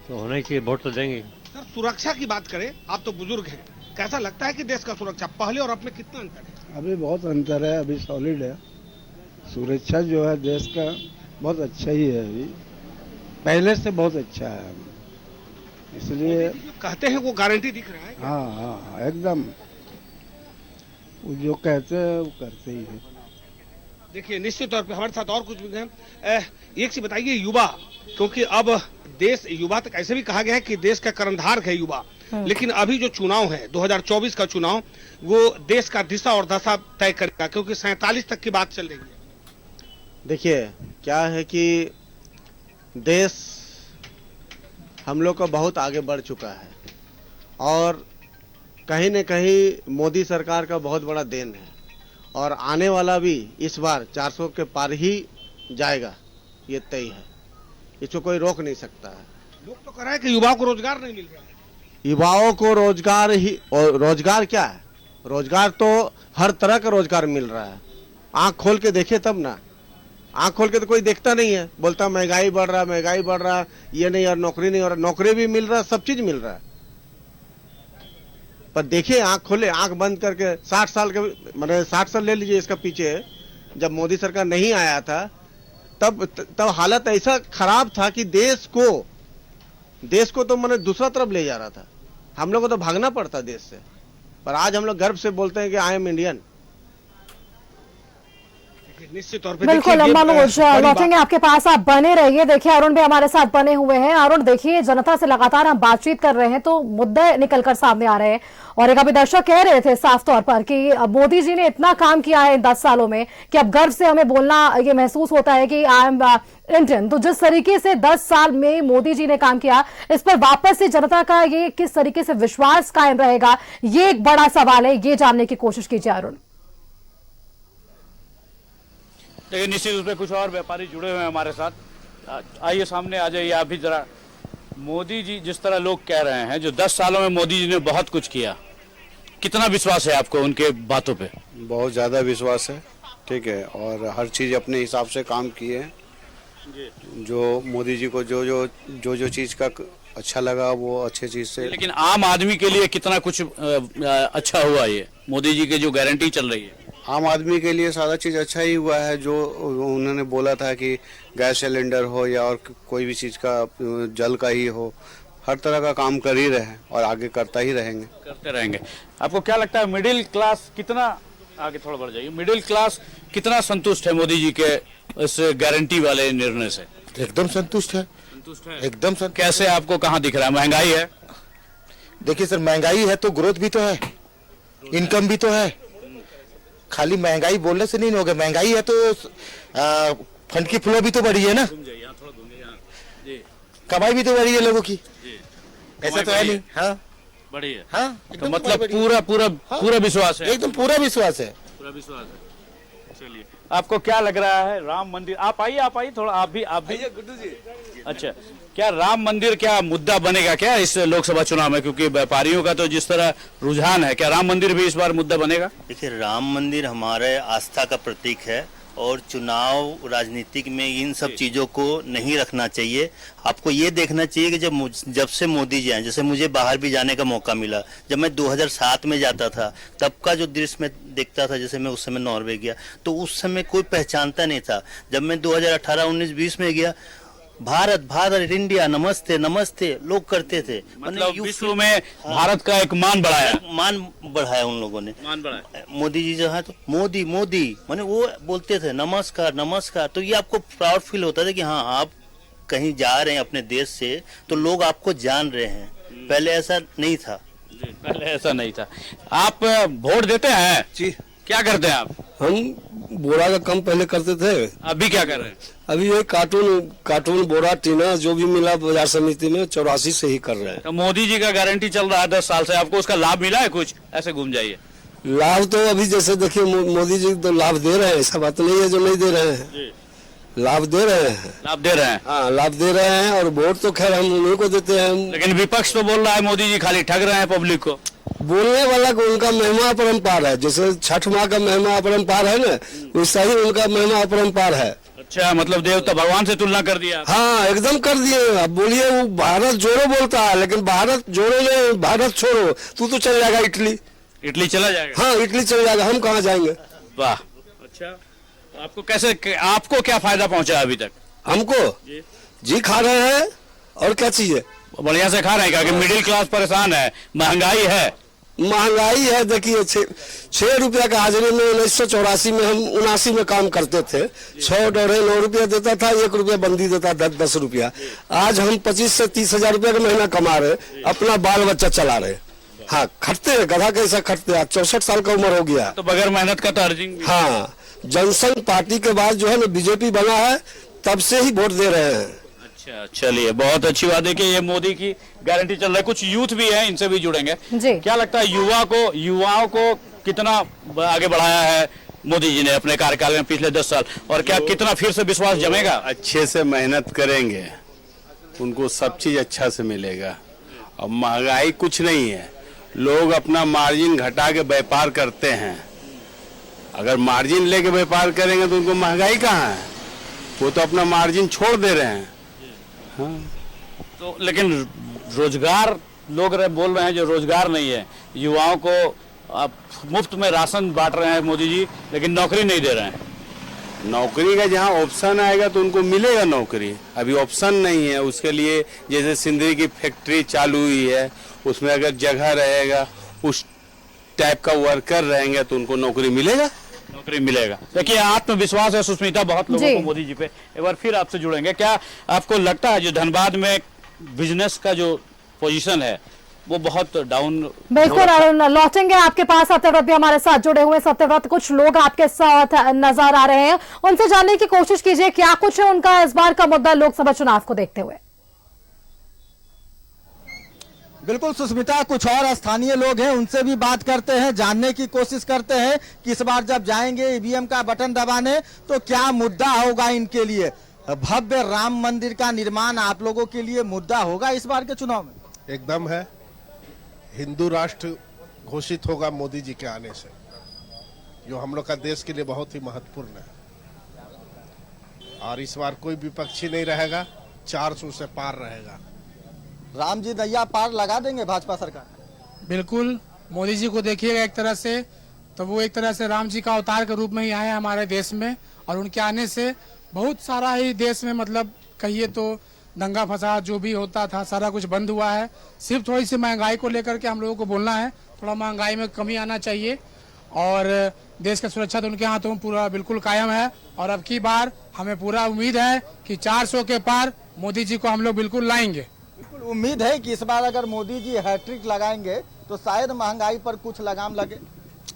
तो होना ही चाहिए, वोट तो देंगे। सर सुरक्षा की बात करें, आप तो बुजुर्ग हैं, कैसा लगता है कि देश का सुरक्षा पहले और अब में कितना अंतर है? अभी बहुत अंतर है, अभी सॉलिड है। सुरक्षा जो है देश का बहुत अच्छा ही है, अभी पहले से बहुत अच्छा है, इसलिए कहते हैं वो गारंटी दिख रहा है। हाँ हाँ एकदम, वो जो कहते हैं वो करते ही है। देखिए निश्चित तौर पे हमारे साथ और कुछ भी हैं। एक चीज बताइए, युवा, क्योंकि अब देश युवा तक ऐसे भी कहा गया है कि देश का कर्णधार है युवा, लेकिन अभी जो चुनाव है 2024 का चुनाव, वो देश का दिशा और दशा तय करेगा, क्योंकि 47 तक की बात चल रही है। देखिए क्या है कि देश हम लोग का बहुत आगे बढ़ चुका है और कहीं न कहीं मोदी सरकार का बहुत बड़ा देन है, और आने वाला भी इस बार 400 के पार ही जाएगा, ये तय है, इसको कोई रोक नहीं सकता है। लोग तो कह रहे हैं कि युवाओं को रोजगार नहीं मिल रहा है। युवाओं को रोजगार ही, और रोजगार क्या है? रोजगार तो हर तरह का रोजगार मिल रहा है। आंख खोल के देखे तब ना, आंख खोल के तो कोई देखता नहीं है, बोलता महंगाई बढ़ रहा, महंगाई बढ़ रहा, ये नहीं और नौकरी नहीं, और नौकरी भी मिल रहा, सब चीज मिल रहा है। पर देखिए आंख खोले, आंख बंद करके 60 साल के, मतलब 60 साल ले लीजिए इसका पीछे, जब मोदी सरकार नहीं आया था तब हालत ऐसा खराब था कि देश को तो मैंने दूसरा तरफ ले जा रहा था, हम लोग को तो भागना पड़ता देश से। पर आज हम लोग गर्व से बोलते हैं कि आई एम इंडियन। निश्चित तौर पे बिल्कुल मनोज, लौटेंगे आपके पास, आप बने रहिए। देखिए अरुण भी हमारे साथ बने हुए हैं। अरुण देखिए, जनता से लगातार हम बातचीत कर रहे हैं तो मुद्दे निकलकर सामने आ रहे हैं, और एक अभी दर्शक कह रहे थे साफ तौर पर कि मोदी जी ने इतना काम किया है इन 10 सालों में कि अब गर्व से हमें बोलना ये महसूस होता है कि आई एम इंडियन। तो जिस तरीके से 10 साल में मोदी जी ने काम किया, इस पर वापस से जनता का ये किस तरीके से विश्वास कायम रहेगा, ये एक बड़ा सवाल है, ये जानने की कोशिश कीजिए अरुण। देखिए निश्चित रूप से कुछ और व्यापारी जुड़े हुए हैं हमारे साथ, आइए सामने आ जाइए आप भी जरा। मोदी जी जिस तरह लोग कह रहे हैं, जो 10 सालों में मोदी जी ने बहुत कुछ किया, कितना विश्वास है आपको उनके बातों पे? बहुत ज़्यादा विश्वास है, ठीक है, और हर चीज़ अपने हिसाब से काम किए हैं। जो मोदी जी को जो चीज़ का अच्छा लगा वो अच्छे चीज़ से। लेकिन आम आदमी के लिए कितना कुछ अच्छा हुआ ये मोदी जी के जो गारंटी चल रही है? आम आदमी के लिए सारा चीज़ अच्छा ही हुआ है। जो उन्होंने बोला था कि गैस सिलेंडर हो या और कोई भी चीज़ का, जल का ही हो, हर तरह का काम कर ही रहे हैं और आगे करता ही करते रहेंगे। आपको क्या लगता है मिडिल क्लास कितना, आगे थोड़ा बढ़ जाइए, मिडिल क्लास कितना संतुष्ट है मोदी जी के इस गारंटी वाले निर्णय से? एकदम संतुष्ट है, एकदम संतुष्ट। कैसे, आपको कहाँ दिख रहा है? महंगाई है? देखिए सर, महंगाई है तो ग्रोथ भी तो है, इनकम भी तो है। खाली महंगाई बोलने से नहीं होगा, महंगाई है तो फंड की फ्लो भी तो बढ़ी है ना, कमाई भी तो बढ़ी है लोगों की, ऐसा तो है नहीं। हाँ बढ़ी है, हाँ, तो मतलब पूरा विश्वास है, एकदम पूरा विश्वास है, पूरा विश्वास है। चलिए, आपको क्या लग रहा है राम मंदिर? आप आइए थोड़ा, आप भी गुड्डू जी। अच्छा, क्या राम मंदिर क्या मुद्दा बनेगा क्या इस लोकसभा चुनाव में? क्योंकि व्यापारियों का तो जिस तरह रुझान है, क्या राम मंदिर भी इस बार मुद्दा बनेगा? देखिए, राम मंदिर हमारे आस्था का प्रतीक है और चुनाव राजनीतिक में इन सब चीज़ों को नहीं रखना चाहिए। आपको ये देखना चाहिए कि जब से मोदी जी आए, जैसे मुझे बाहर भी जाने का मौका मिला, जब मैं 2007 में जाता था तब का जो दृश्य मैं देखता था, जैसे मैं उस समय नॉर्वे गया तो उस समय कोई पहचानता नहीं था। जब मैं 2018, 19, 20 में गया, भारत भारत इंडिया नमस्ते नमस्ते लोग करते थे। मतलब विश्व में भारत का एक मान बढ़ाया उन लोगों ने, मान बढ़ाया। मोदी जी जो है तो मोदी मोदी माने वो बोलते थे नमस्कार नमस्कार, तो ये आपको प्राउड फील होता था कि हाँ आप कहीं जा रहे हैं अपने देश से तो लोग आपको जान रहे हैं। पहले ऐसा नहीं था। पहले ऐसा नहीं था। आप वोट देते हैं जी? क्या करते हैं आप? हम बोरा का काम पहले करते थे। अभी क्या कर रहे हैं? अभी ये कार्टून बोरा टीना जो भी मिला बाजार समिति में 84 से ही कर रहे हैं। तो मोदी जी का गारंटी चल रहा है 10 साल से, आपको उसका लाभ मिला है कुछ? ऐसे घूम जाइए। लाभ तो अभी जैसे देखिए मोदी जी तो लाभ दे रहे हैं, ऐसा बात नहीं है जो नहीं दे रहे हैं। लाभ दे रहे हैं। लाभ दे रहे हैं? हाँ, लाभ दे रहे हैं। और वोट तो खैर हम उन्हीं को देते हैं। लेकिन विपक्ष तो बोल रहा है मोदी जी खाली ठग रहे हैं पब्लिक को। बोलने वाला को उनका महिमा अपरंपार है। जैसे छठ माँ का महिमा अपरंपार है ना, वैसा ही उनका महिमा अपरंपार है। अच्छा, मतलब देवता भगवान से तुलना कर दिया? हाँ, एकदम कर दिए। अब बोलिए वो भारत जोड़ो बोलता है, लेकिन भारत जोड़ो नहीं, भारत छोड़ो। तू तो चल जाएगा इटली चला जाएगा। हाँ, इटली चल जाएगा, हम कहाँ जाएंगे। वाह, अच्छा। आपको आपको क्या फायदा पहुंचा अभी तक? हमको जी खा रहे हैं और क्या चाहिए, बढ़िया से खा रहे हैं। क्या कि मिडिल क्लास परेशान है, महंगाई है। देखिए 6 रुपया का हाजिरी में 1984 में हम 79 में काम करते थे। 6 डोरे 9 रुपया देता था, 1 रुपया बंदी देता था, 10 रुपया। आज हम 25 से 30 हजार रुपया का महीना कमा रहे, अपना बाल बच्चा चला रहे। हाँ, खटते हैं, गधा कैसा खटते हैं। 64 साल का उम्र हो गया तो बगैर मेहनत का तो अर्जिंग। हाँ, जनसंघ पार्टी के बाद जो है ना बीजेपी बना है, तब से ही वोट दे रहे हैं। अच्छा, चलिए, बहुत अच्छी बात है कि ये मोदी की गारंटी चल रहा है। कुछ यूथ भी है, इनसे भी जुड़ेंगे जी। क्या लगता है युवाओं को कितना आगे बढ़ाया है मोदी जी ने अपने कार्यकाल में पिछले 10 साल, और क्या कितना फिर से विश्वास जमेगा? अच्छे से मेहनत करेंगे उनको सब चीज अच्छा से मिलेगा। और महंगाई कुछ नहीं है, लोग अपना मार्जिन घटा के व्यापार करते हैं। अगर मार्जिन लेके व्यापार करेंगे तो उनको महंगाई कहाँ है, वो तो अपना मार्जिन छोड़ दे रहे हैं। हाँ। तो लेकिन रोजगार लोग बोल रहे हैं जो रोजगार नहीं है, युवाओं को आप मुफ्त में राशन बांट रहे हैं मोदी जी, लेकिन नौकरी नहीं दे रहे हैं। नौकरी का जहाँ ऑप्शन आएगा तो उनको मिलेगा नौकरी। अभी ऑप्शन नहीं है उसके लिए। जैसे सिंदरी की फैक्ट्री चालू हुई है, उसमें अगर जगह रहेगा, उस टाइप का वर्कर रहेंगे तो उनको नौकरी मिलेगा। देखिए, आत्मविश्वास है सुष्मिता बहुत लोगों को मोदी जी पे। एक बार फिर आपसे जुड़ेंगे। क्या आपको लगता है जो धनबाद में बिजनेस का जो पोजीशन है वो बहुत डाउन? बिल्कुल अरुण, लौटेंगे आपके पास। सत्यव्रत भी हमारे साथ जुड़े हुए। सत्यव्रत, कुछ लोग आपके साथ नजर आ रहे हैं, उनसे जानने की कोशिश कीजिए क्या कुछ है उनका इस बार का मुद्दा लोकसभा चुनाव को देखते हुए। बिल्कुल सुष्मिता, कुछ और स्थानीय लोग हैं, उनसे भी बात करते हैं, जानने की कोशिश करते हैं कि इस बार जब जाएंगे ईवीएम का बटन दबाने तो क्या मुद्दा होगा इनके लिए। भव्य राम मंदिर का निर्माण आप लोगों के लिए मुद्दा होगा इस बार के चुनाव में? एकदम है। हिंदू राष्ट्र घोषित होगा मोदी जी के आने से, जो हम लोग का देश के लिए बहुत ही महत्वपूर्ण है। और इस बार कोई विपक्षी नहीं रहेगा, 400 से पार रहेगा। राम जी नैया पार लगा देंगे भाजपा सरकार? बिल्कुल। मोदी जी को देखिएगा एक तरह से तो वो एक तरह से राम जी का अवतार के रूप में ही आए हमारे देश में, और उनके आने से बहुत सारा ही देश में मतलब कहिए तो दंगा फसाद जो भी होता था सारा कुछ बंद हुआ है। सिर्फ थोड़ी सी महंगाई को लेकर के हम लोगों को बोलना है, थोड़ा महंगाई में कमी आना चाहिए, और देश की सुरक्षा तो उनके हाथों में पूरा बिल्कुल कायम है। और अब की बार हमें पूरा उम्मीद है कि 400 के पार मोदी जी को हम लोग बिल्कुल लाएंगे। बिल्कुल उम्मीद है कि इस बार अगर मोदी जी हैट्रिक लगाएंगे तो शायद महंगाई पर कुछ लगाम लगे।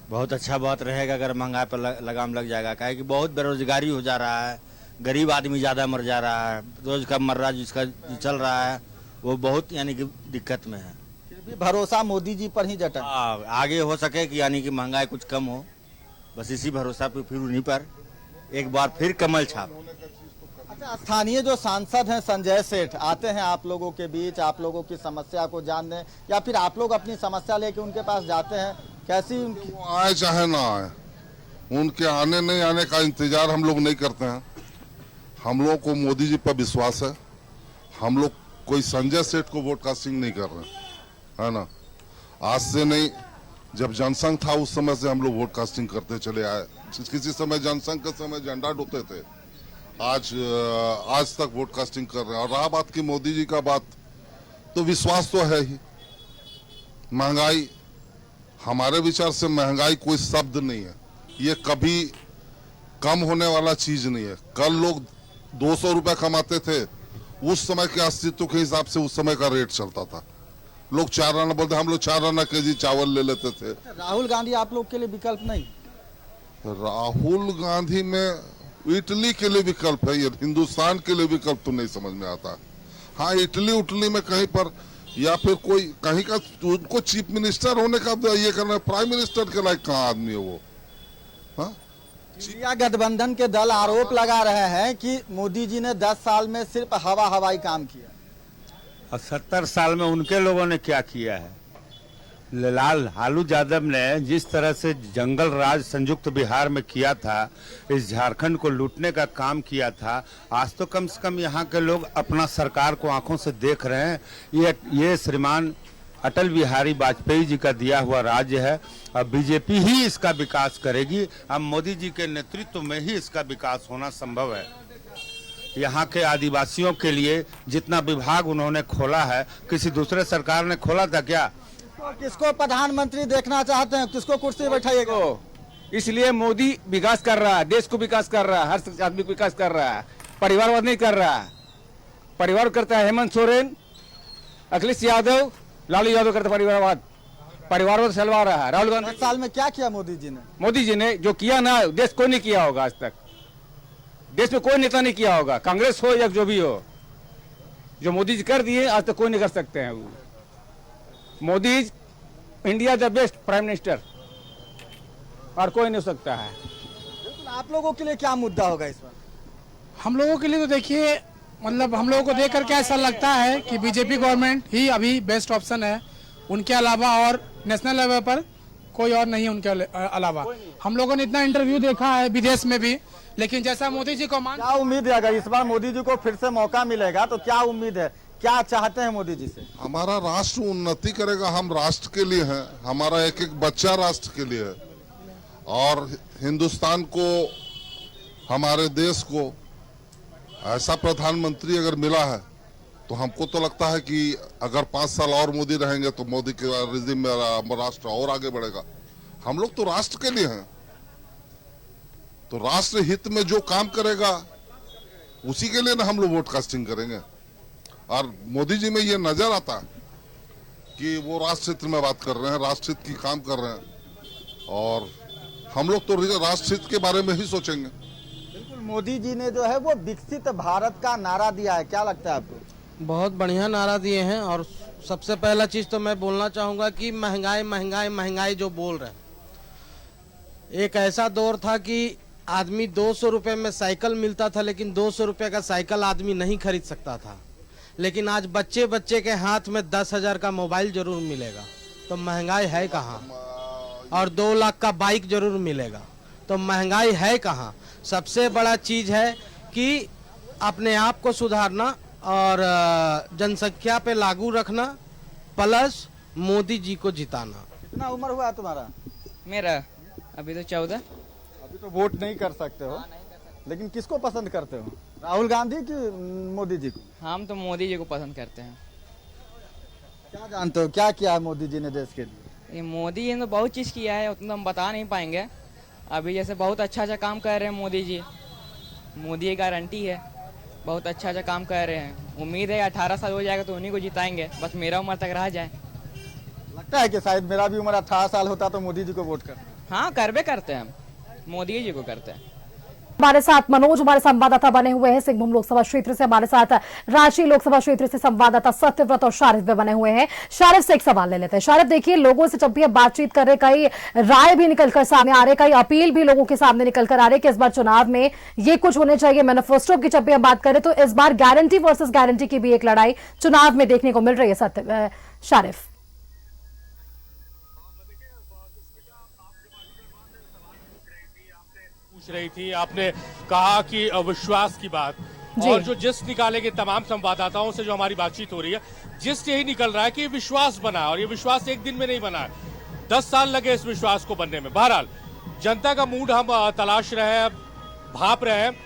बहुत अच्छा बात रहेगा अगर महंगाई पर लगाम लग जाएगा, काहे कि बहुत बेरोजगारी हो जा रहा है, गरीब आदमी ज्यादा मर जा रहा है, रोज का मर्रा जिसका चल रहा है वो बहुत यानी कि दिक्कत में है। फिर भी भरोसा मोदी जी पर ही जटा, आगे हो सके कि यानी कि महंगाई कुछ कम हो, बस इसी भरोसा पे फिर उन्हीं पर एक बार फिर कमल छाप। अच्छा, स्थानीय जो सांसद हैं संजय सेठ आते हैं आप लोगों के बीच, आप लोगों की समस्या को जानने, या फिर आप लोग अपनी समस्या लेके उनके पास जाते हैं, कैसी उनकी? आए चाहे ना आए, उनके आने नहीं आने का इंतजार हम लोग नहीं करते हैं। हम लोगों को मोदी जी पर विश्वास है। हम लोग कोई संजय सेठ को वोट कास्टिंग नहीं कर रहे हैं, है ना। आज से नहीं, जब जनसंघ था उस समय से हम लोग वोट कास्टिंग करते चले आए। किसी समय जनसंघ के समय झंडा ढोते थे, आज तक वोट कास्टिंग कर रहे हैं। और रहा बात की मोदी जी का बात, तो विश्वास तो है ही। महंगाई, हमारे विचार से महंगाई कोई शब्द नहीं है, ये कभी कम होने वाला चीज नहीं है। कल लोग 200 रुपए कमाते थे, उस समय के अस्तित्व के हिसाब से उस समय का रेट चलता था। लोग 4 आना बोलते, हम लोग 4 आना केजी चावल ले लेते थे। राहुल गांधी आप लोग के लिए विकल्प नहीं? राहुल गांधी में इटली के लिए विकल्प है, ये हिंदुस्तान के लिए विकल्प तो नहीं समझ में आता। हाँ, इटली उटली में कहीं पर, या फिर कोई कहीं का उनको चीफ मिनिस्टर होने का ये करना है। प्राइम मिनिस्टर के लायक कहाँ आदमी है वो? हाँ, इंडिया गठबंधन के दल आरोप लगा रहे हैं कि मोदी जी ने 10 साल में सिर्फ हवाई काम किया। और 70 साल में उनके लोगों ने क्या किया है? लालू यादव ने जिस तरह से जंगल राज संयुक्त बिहार में किया था, इस झारखंड को लूटने का काम किया था, आज तो कम से कम यहाँ के लोग अपना सरकार को आंखों से देख रहे हैं। ये श्रीमान अटल बिहारी वाजपेयी जी का दिया हुआ राज्य है। अब बीजेपी ही इसका विकास करेगी। अब मोदी जी के नेतृत्व में ही इसका विकास होना संभव है। यहाँ के आदिवासियों के लिए जितना विभाग उन्होंने खोला है, किसी दूसरे सरकार ने खोला था क्या? तो किसको प्रधानमंत्री देखना चाहते हैं, किसको कुर्सी बैठाइएगा? इसलिए मोदी विकास कर रहा है, देश को विकास कर रहा है, हर आदमी को विकास कर रहा है, परिवारवाद नहीं कर रहा है। परिवार करता है हेमंत सोरेन, अखिलेश यादव, लालू यादव करता परिवारवाद चलवा रहा है। राहुल गांधी 10 साल में क्या किया मोदी जी ने? मोदी जी ने जो किया ना, देश को नहीं किया होगा आज तक। देश में कोई नेता नहीं किया होगा, कांग्रेस हो या जो भी हो। जो मोदी जी कर दिए आज तक कोई नहीं कर सकते हैं। वो Modi India the best prime minister, और कोई नहीं हो सकता है। बिल्कुल। आप लोगों के लिए क्या मुद्दा होगा इस बार? हम लोगों के लिए तो देखिए, मतलब हम लोगों को देख करके ऐसा लगता है कि बीजेपी गवर्नमेंट ही अभी बेस्ट ऑप्शन है। उनके अलावा और नेशनल लेवल पर कोई और नहीं है उनके अलावा। हम लोगों ने इतना इंटरव्यू देखा है विदेश में भी, लेकिन जैसा मोदी जी को क्या उम्मीद है अगर इस बार मोदी जी को फिर से मौका मिलेगा तो क्या उम्मीद है, क्या चाहते हैं मोदी जी से? हमारा राष्ट्र उन्नति करेगा। हम राष्ट्र के लिए हैं, हमारा एक एक बच्चा राष्ट्र के लिए है। और हिंदुस्तान को, हमारे देश को ऐसा प्रधानमंत्री अगर मिला है तो हमको तो लगता है कि अगर 5 साल और मोदी रहेंगे तो मोदी के रिजिम में राष्ट्र और आगे बढ़ेगा। हम लोग तो राष्ट्र के लिए हैं, तो राष्ट्र हित में जो काम करेगा उसी के लिए ना हम लोग वोट कास्टिंग करेंगे। और मोदी जी में ये नजर आता है कि वो राष्ट्र हित में बात कर रहे हैं, राष्ट्र हित की काम कर रहे हैं, और हम लोग तो राष्ट्र हित के बारे में ही सोचेंगे। बिल्कुल। मोदी जी ने जो है वो विकसित भारत का नारा दिया है, क्या लगता है आपको? बहुत बढ़िया नारा दिए हैं। और सबसे पहला चीज तो मैं बोलना चाहूंगा कि महंगाई महंगाई महंगाई जो बोल रहे हैं। एक ऐसा दौर था कि आदमी 200 रुपए में साइकिल मिलता था, लेकिन 200 रुपए का साइकिल आदमी नहीं खरीद सकता था। लेकिन आज बच्चे बच्चे के हाथ में 10,000 का मोबाइल जरूर मिलेगा, तो महंगाई है कहाँ? और 2 लाख का बाइक जरूर मिलेगा, तो महंगाई है कहाँ? सबसे बड़ा चीज है कि अपने आप को सुधारना और जनसंख्या पे लागू रखना, प्लस मोदी जी को जिताना। कितना उम्र हुआ तुम्हारा? मेरा अभी तो 14। अभी तो वोट नहीं कर सकते हो, लेकिन किसको पसंद करते हो, राहुल गांधी की मोदी जी को? हम तो मोदी जी को पसंद करते हैं। क्या जानते हो क्या किया है मोदी जी ने देश के लिए? ये मोदी जी ने तो बहुत चीज़ किया है, उतना हम बता नहीं पाएंगे। अभी जैसे बहुत अच्छा काम कर रहे हैं मोदी जी, मोदी की गारंटी है, बहुत अच्छा काम कर रहे हैं। उम्मीद है 18 साल हो जाएगा तो उन्हीं को जिताएंगे, बस मेरा उम्र तक रह जाए। लगता है कि शायद मेरा भी उम्र 18 साल होता तो मोदी जी को वोट कर। हाँ, करबे करते हैं हम, मोदी जी को करते हैं। हमारे साथ मनोज हमारे संवाददाता बने हुए हैं सिंहभूम लोकसभा क्षेत्र से, हमारे साथ रांची लोकसभा क्षेत्र से संवाददाता सत्यव्रत और शारिफ भी बने हुए हैं। शारिफ से एक सवाल ले लेते हैं। शारिफ, देखिए, लोगों से जब भी हम बातचीत कर रहे, कई राय भी निकलकर सामने आ रहे, कई अपील भी लोगों के सामने निकलकर आ रहे कि इस बार चुनाव में ये कुछ होने चाहिए। मैनिफेस्टो की जब भी हम बात करें तो इस बार गारंटी वर्सेस गारंटी की भी एक लड़ाई चुनाव में देखने को मिल रही है। शारिफ, पूछ रही थी, आपने कहा कि विश्वास की बात, और जो जिस निकालेंगे तमाम संवाददाताओं से जो हमारी बातचीत हो रही है, जिस यही निकल रहा है कि विश्वास बना, और ये विश्वास एक दिन में नहीं बना है, 10 साल लगे इस विश्वास को बनने में। बहरहाल जनता का मूड हम तलाश रहे हैं, भाप रहे हैं,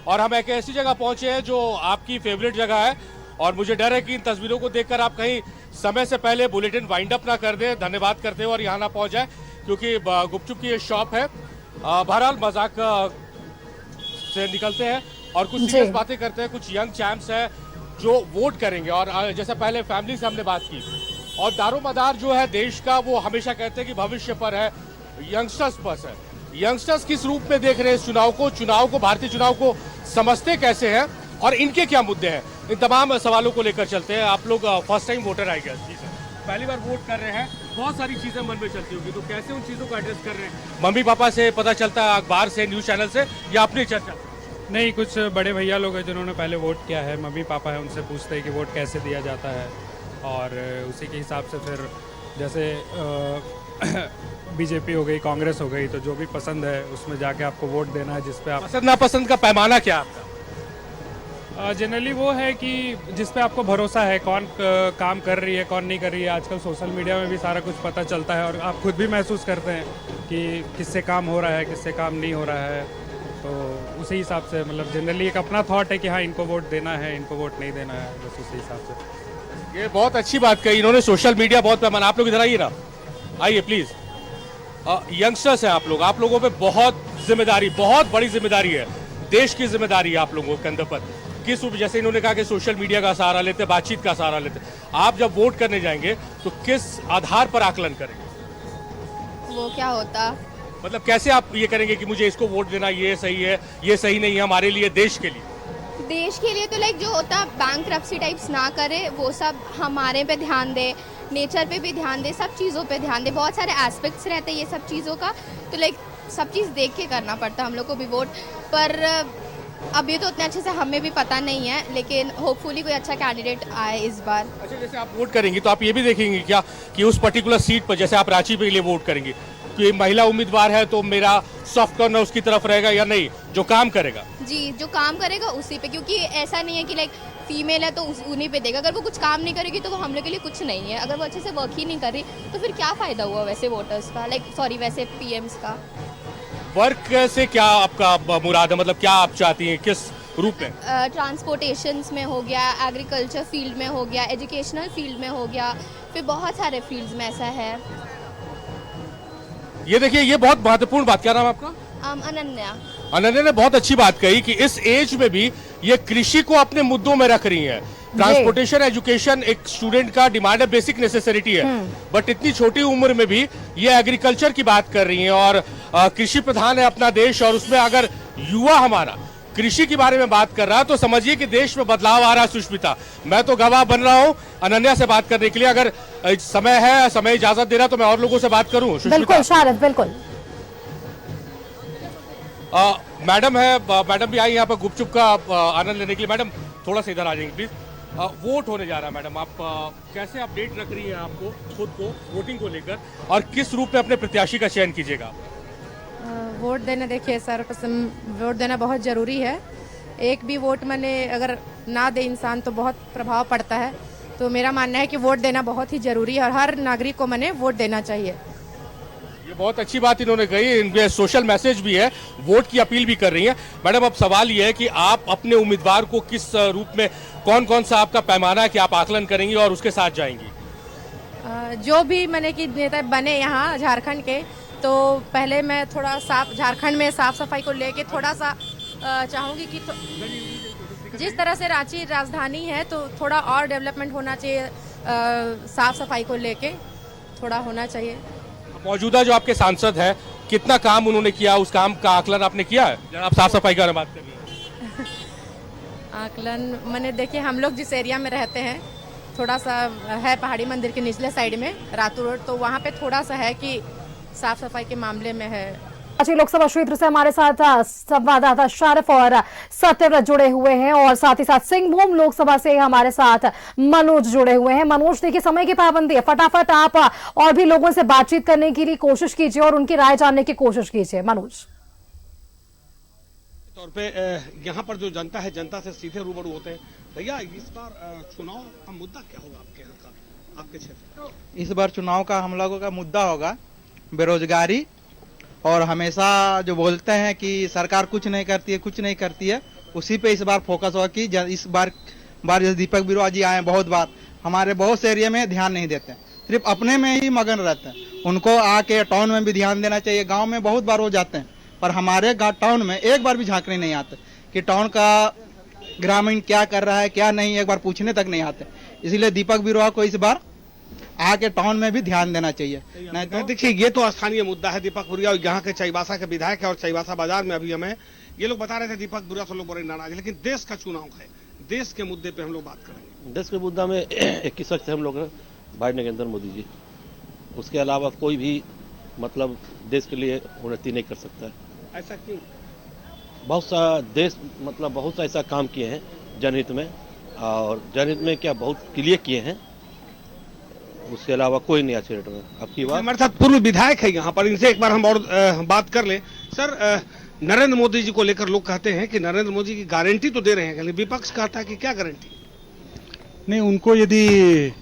और हम एक ऐसी जगह पहुंचे हैं जो आपकी फेवरेट जगह है, और मुझे डर है कि इन तस्वीरों को देखकर आप कहीं समय से पहले बुलेटिन वाइंड अप ना कर दें, धन्यवाद करते हो और यहाँ ना पहुंच जाए, क्योंकि गुपचुप की ये शॉप है। बहरहाल मजाक से निकलते हैं और कुछ सीरियस बातें करते हैं। कुछ यंग चैंप्स हैं जो वोट करेंगे, और जैसे पहले फैमिली से हमने बात की, और दारोमदार जो है देश का, वो हमेशा कहते हैं कि भविष्य पर है, यंगस्टर्स पर है। यंगस्टर्स किस रूप में देख रहे हैं इस चुनाव को, भारतीय चुनाव को समझते कैसे हैं, और इनके क्या मुद्दे हैं, इन तमाम सवालों को लेकर चलते हैं। आप लोग फर्स्ट टाइम वोटर आई गए, जी सर, पहली बार वोट कर रहे हैं, बहुत सारी चीजें मन में चलती होगी, तो कैसे उन चीजों को एड्रेस कर रहे हैं? मम्मी पापा से पता चलता है, अखबार से, न्यूज चैनल से, या अपनी चर्चा? नहीं, कुछ बड़े भैया लोग हैं जिन्होंने पहले वोट किया है, मम्मी पापा है, उनसे पूछते हैं कि वोट कैसे दिया जाता है, और उसी के हिसाब से फिर जैसे बीजेपी हो गई, कांग्रेस हो गई, तो जो भी पसंद है उसमें जाके आपको वोट देना है, जिस पे आप पसंद नापसंद का पैमाना क्या आपका? जनरली वो है कि जिस पे आपको भरोसा है, कौन काम कर रही है, कौन नहीं कर रही है। आजकल सोशल मीडिया में भी सारा कुछ पता चलता है, और आप खुद भी महसूस करते हैं कि किससे काम हो रहा है, किससे काम नहीं हो रहा है, तो उसी हिसाब से मतलब जनरली एक अपना थॉट है कि हाँ इनको वोट देना है, इनको वोट नहीं देना है, बस उसी हिसाब से। ये बहुत अच्छी बात कही इन्होंने, सोशल मीडिया बहुत पैमाना। आप लोग इधर आइए ना, आइए प्लीज। यंगस्टर्स हैं आप लोगों पे बहुत जिम्मेदारी, बहुत बड़ी जिम्मेदारी है, देश की जिम्मेदारी है आप लोगों के अंदर पर। किस रूप, जैसे इन्होंने कहा कि सोशल मीडिया का सहारा लेते, बातचीत का सहारा लेते, आप जब वोट करने जाएंगे तो किस आधार पर आकलन करेंगे? वो क्या होता, मतलब कैसे आप ये करेंगे कि मुझे इसको वोट देना, ये सही है, ये सही नहीं है हमारे लिए, देश के लिए? देश के लिए तो लाइक जो होता, बैंकरप्सी टाइप्स ना करे, वो सब हमारे पे ध्यान दे, नेचर पे भी ध्यान दे, सब चीज़ों पे ध्यान दे। बहुत सारे एस्पेक्ट्स रहते हैं ये सब चीज़ों का, तो लाइक सब चीज़ देख के करना पड़ता हम लोग को भी वोट। पर अभी तो उतने अच्छे से हमें भी पता नहीं है, लेकिन होपफुली कोई अच्छा कैंडिडेट आए इस बार। अच्छा, जैसे आप वोट करेंगी तो आप ये भी देखेंगे क्या कि उस पर्टिकुलर सीट पर, जैसे आप रांची के लिए वोट करेंगी, कि महिला उम्मीदवार है तो मेरा सॉफ्ट कॉर्नर उसकी तरफ रहेगा, या नहीं जो काम करेगा? जी, जो काम करेगा उसी पे, क्योंकि ऐसा नहीं है कि लाइक फीमेल है तो उन्हीं पे देगा। अगर वो कुछ काम नहीं करेगी तो वो हम लोग के लिए कुछ नहीं है। अगर वो अच्छे से वर्क ही नहीं कर रही तो फिर क्या फायदा हुआ वैसे वोटर्स का, वैसे पीएम्स का। वर्क से क्या आपका मुराद है, मतलब क्या आप चाहती हैं, किस रूप में? ट्रांसपोर्टेशन में हो गया, एग्रीकल्चर फील्ड में हो गया, एजुकेशनल फील्ड में हो गया, फिर बहुत सारे फील्ड्स में ऐसा है। ये देखिए, ये बहुत महत्वपूर्ण बात, क्या नाम आपका? अनन्या। अनन्या ने बहुत अच्छी बात कही कि इस एज में भी ये कृषि को अपने मुद्दों में रख रही हैं। ट्रांसपोर्टेशन, एजुकेशन एक स्टूडेंट का डिमांड है, बेसिक नेसेसिटी है, बट इतनी छोटी उम्र में भी ये एग्रीकल्चर की बात कर रही हैं, और कृषि प्रधान है अपना देश, और उसमें अगर युवा हमारा कृषि के बारे में बात कर रहा है तो समझिए कि देश में बदलाव आ रहा है। सुष्मिता, मैं तो गवाह बन रहा हूँ अनन्या से बात करने के लिए। अगर समय है, समय इजाजत दे रहा तो मैं और लोगों से बात करूँ। बिल्कुल शारद, बिल्कुल। मैडम है, मैडम भी आई यहाँ पर गुपचुप का आनंद लेने के लिए। मैडम थोड़ा सा इधर आ जाएंगे प्लीज। वोट होने जा रहा है मैडम, आप कैसे अपडेट रख रही हैं आपको खुद को वोटिंग को लेकर, और किस रूप में अपने प्रत्याशी का चयन कीजिएगा? वोट देने, देखिए सर, वोट देना बहुत ज़रूरी है। एक भी वोट मैंने अगर ना दे इंसान तो बहुत प्रभाव पड़ता है, तो मेरा मानना है कि वोट देना बहुत ही ज़रूरी है और हर नागरिक को मैंने वोट देना चाहिए। ये बहुत अच्छी बात इन्होंने कही, इनमें सोशल मैसेज भी है, वोट की अपील भी कर रही हैं। मैडम अब सवाल ये है कि आप अपने उम्मीदवार को किस रूप में, कौन कौन सा आपका पैमाना है कि आप आकलन करेंगी और उसके साथ जाएंगी? जो भी मैंने कि नेता बने यहाँ झारखंड के, तो पहले मैं थोड़ा झारखंड में साफ सफाई को लेके थोड़ा सा चाहूँगी कि जिस तरह से रांची राजधानी है तो थोड़ा और डेवलपमेंट होना चाहिए, साफ सफाई को लेके थोड़ा होना चाहिए। मौजूदा जो आपके सांसद हैं, कितना काम उन्होंने किया, उस काम का आकलन आपने किया है? आप साफ सफाई के बारे में बात कर रही हैं। आकलन मैंने, देखिए हम लोग जिस एरिया में रहते हैं थोड़ा सा है पहाड़ी मंदिर के निचले साइड में रातू रोड, तो वहाँ पे थोड़ा सा है कि साफ सफाई के मामले में है। लोकसभा क्षेत्र से हमारे साथ संवाददाता शारिफ और सत्यव्रत जुड़े हुए हैं, और साथ ही साथ सिंहभूम लोकसभा से हमारे साथ मनोज जुड़े हुए हैं। मनोज, देखिए समय की पाबंदी है, फटाफट आप और भी लोगों से बातचीत करने के लिए कोशिश कीजिए और उनकी राय जानने की कोशिश कीजिए। मनोज। तौर पे यहाँ पर जो जनता है, जनता से सीधे रूबरू होते हैं। भैया, इस बार चुनाव का मुद्दा क्या होगा आपके यहाँ का, आपके क्षेत्र? इस बार चुनाव का हम लोगों का मुद्दा होगा बेरोजगारी, और हमेशा जो बोलते हैं कि सरकार कुछ नहीं करती है, उसी पे इस बार फोकस होगा कि इस बार जैसे दीपक बिरुआ जी आए बहुत बार, हमारे बहुत से एरिया में ध्यान नहीं देते, सिर्फ अपने में ही मगन रहते हैं। उनको आके टाउन में भी ध्यान देना चाहिए। गांव में बहुत बार वो जाते हैं, पर हमारे टाउन में एक बार भी झांकने नहीं आते कि टाउन का ग्रामीण क्या कर रहा है क्या नहीं, एक बार पूछने तक नहीं आते। इसलिए दीपक बिरुआ को इस बार आके टाउन में भी ध्यान देना चाहिए। नहीं तो देखिए, ये तो स्थानीय मुद्दा है। दीपक बिरुआ यहाँ के चाईबासा के विधायक है और चाईबासा बाजार में अभी हमें ये लोग बता रहे थे दीपक बिरुआ से लोग बड़े नाराज है। लेकिन देश का चुनाव है, देश के मुद्दे पे हम लोग बात करेंगे। देश के मुद्दा में एक ही शख्स हम लोग भाई नरेंद्र मोदी जी, उसके अलावा कोई भी मतलब देश के लिए उन्नति नहीं कर सकता है। ऐसा क्यों? बहुत सा देश मतलब बहुत सा ऐसा काम किए हैं जनहित में, और जनहित में क्या बहुत क्लियर किए हैं, उसके अलावा कोई नहीं अच्छे रेट में। आपकी बात हमारे साथ पूर्व विधायक है यहाँ पर, इनसे एक बार हम और बात कर ले। सर, नरेंद्र मोदी जी को लेकर लोग कहते हैं कि नरेंद्र मोदी की गारंटी तो दे रहे हैं, लेकिन विपक्ष कहता है कि क्या गारंटी? नहीं, उनको यदि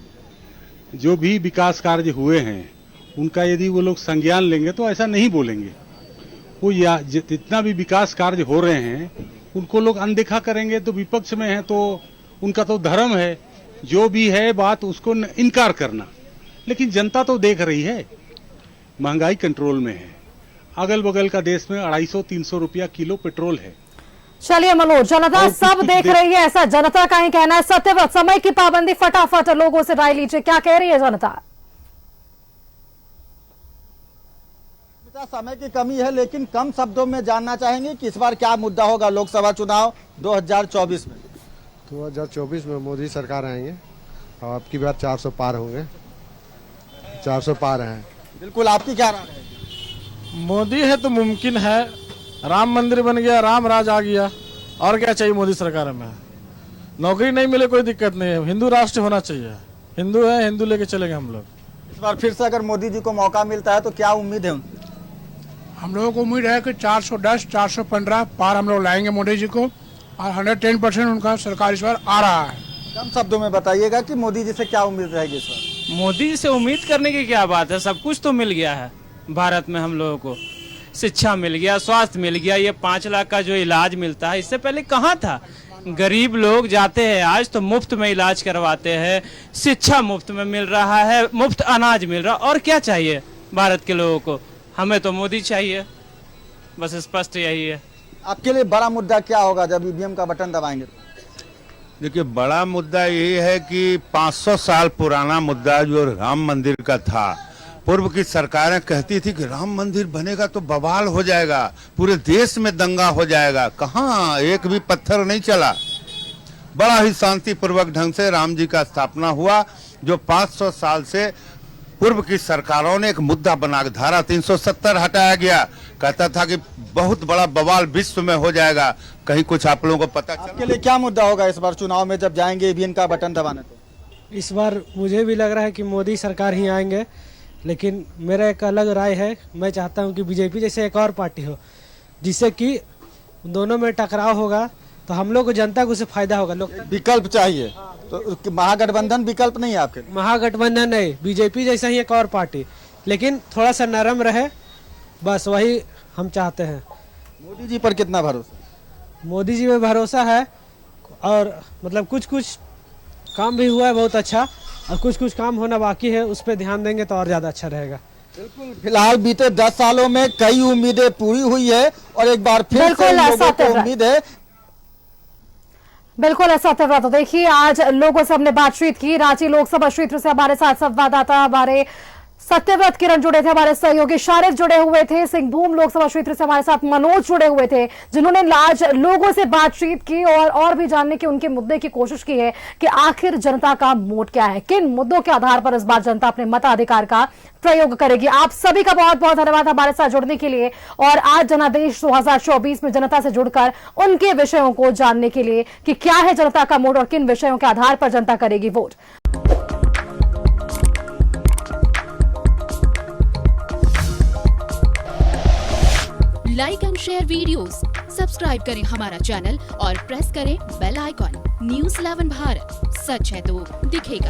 जो भी विकास कार्य हुए हैं उनका यदि वो लोग संज्ञान लेंगे तो ऐसा नहीं बोलेंगे। वो जितना भी विकास कार्य हो रहे हैं उनको लोग अनदेखा करेंगे तो विपक्ष में है तो उनका तो धर्म है जो भी है बात उसको इनकार करना। लेकिन जनता तो देख रही है, महंगाई कंट्रोल में है, अगल बगल का देश में 250-300 रुपया किलो पेट्रोल है। चलिए मनोज, जनता सब देख रही है, ऐसा जनता का ही कहना है। सत्यव्रत, समय की पाबंदी, फटाफट लोगों से राय लीजिए, क्या कह रही है जनता? समय की कमी है, लेकिन कम शब्दों में जानना चाहेंगे कि इस बार क्या मुद्दा होगा लोकसभा चुनाव 2024 में। 2024 में मोदी सरकार आएंगे और अब की बार 400 पार होंगे, 400 पार हैं। बिल्कुल, आपकी क्या राय है? मोदी है तो मुमकिन है, राम मंदिर बन गया, राम राज आ गया, और क्या चाहिए मोदी सरकार में? नौकरी नहीं मिले कोई दिक्कत नहीं है, हिंदू राष्ट्र होना चाहिए, हिंदू है, हिंदू लेके चलेंगे हम लोग। इस बार फिर से अगर मोदी जी को मौका मिलता है तो क्या उम्मीद है उनसे? हम लोगों को उम्मीद है कि 410, 415 पार हम लोग लाएंगे मोदी जी को, और 110% उनका सरकार इस बार आ रहा है। कम शब्दों में बताइएगा कि मोदी जी से क्या उम्मीद रहेगी इस बार? मोदी जी से उम्मीद करने की क्या बात है, सब कुछ तो मिल गया है भारत में हम लोगों को। शिक्षा मिल गया, स्वास्थ्य मिल गया, ये 5 लाख का जो इलाज मिलता है, इससे पहले कहाँ था? गरीब लोग जाते हैं आज तो मुफ्त में इलाज करवाते हैं, शिक्षा मुफ्त में मिल रहा है, मुफ्त अनाज मिल रहा, और क्या चाहिए भारत के लोगों को? हमें तो मोदी चाहिए, बस स्पष्ट यही है। आपके लिए बड़ा मुद्दा क्या होगा जब ईवीएम का बटन दबाएंगे? देखिए, बड़ा मुद्दा यही है कि 500 साल पुराना मुद्दा जो राम मंदिर का था, पूर्व की सरकारें कहती थी कि राम मंदिर बनेगा तो बवाल हो जाएगा, पूरे देश में दंगा हो जाएगा। कहाँ, एक भी पत्थर नहीं चला। बड़ा ही शांतिपूर्वक ढंग से राम जी का स्थापना हुआ, जो 500 साल से पूर्व की सरकारों ने एक मुद्दा बना के धारा 370 हटाया गया। कहता था कि बहुत बड़ा बवाल विश्व में हो जाएगा। कहीं कुछ आप लोगों को पता चला? आपके लिए क्या मुद्दा होगा इस बार चुनाव में जब जाएंगे ईवीएम का बटन दबाने? तो इस बार मुझे भी लग रहा है कि मोदी सरकार ही आएंगे, लेकिन मेरा एक अलग राय है। मैं चाहता हूं कि बीजेपी जैसे एक और पार्टी हो, जिससे कि दोनों में टकराव होगा तो हम लोग को, जनता को उससे फायदा होगा। लोग विकल्प चाहिए, तो महागठबंधन विकल्प नहीं है आपके? महागठबंधन नहीं, बीजेपी जैसा ही एक और पार्टी, लेकिन थोड़ा सा नरम रहे, बस वही हम चाहते हैं। मोदी जी पर कितना भरोसा? मोदी जी में भरोसा है, और मतलब कुछ कुछ काम भी हुआ है बहुत अच्छा, और कुछ कुछ काम होना बाकी है, उस पर ध्यान देंगे तो और ज्यादा अच्छा रहेगा। बिल्कुल, फिलहाल बीते 10 सालों में कई उम्मीदें पूरी हुई है, और एक बार फिर से लोगों को उम्मीद है। बिल्कुल ऐसा था। तो देखिए, आज लोगों से हमने बातचीत की। रांची लोकसभा क्षेत्र से हमारे साथ संवाददाता हमारे सत्यव्रत किरण जुड़े थे, हमारे सहयोगी शारिफ जुड़े हुए थे, सिंहभूम लोकसभा क्षेत्र से हमारे साथ मनोज जुड़े हुए थे, जिन्होंने आज लोगों से बातचीत की और भी जानने की उनके मुद्दे की कोशिश की है कि आखिर जनता का मोड क्या है, किन मुद्दों के आधार पर इस बार जनता अपने मताधिकार का प्रयोग करेगी। आप सभी का बहुत बहुत धन्यवाद हमारे साथ जुड़ने के लिए, और आज जनादेश 2024 में जनता से जुड़कर उनके विषयों को जानने के लिए कि क्या है जनता का मोड और किन विषयों के आधार पर जनता करेगी vote. Like and share videos, subscribe करें हमारा चैनल और प्रेस करें बेल आइकॉन। News 11 भारत, सच है तो दिखेगा।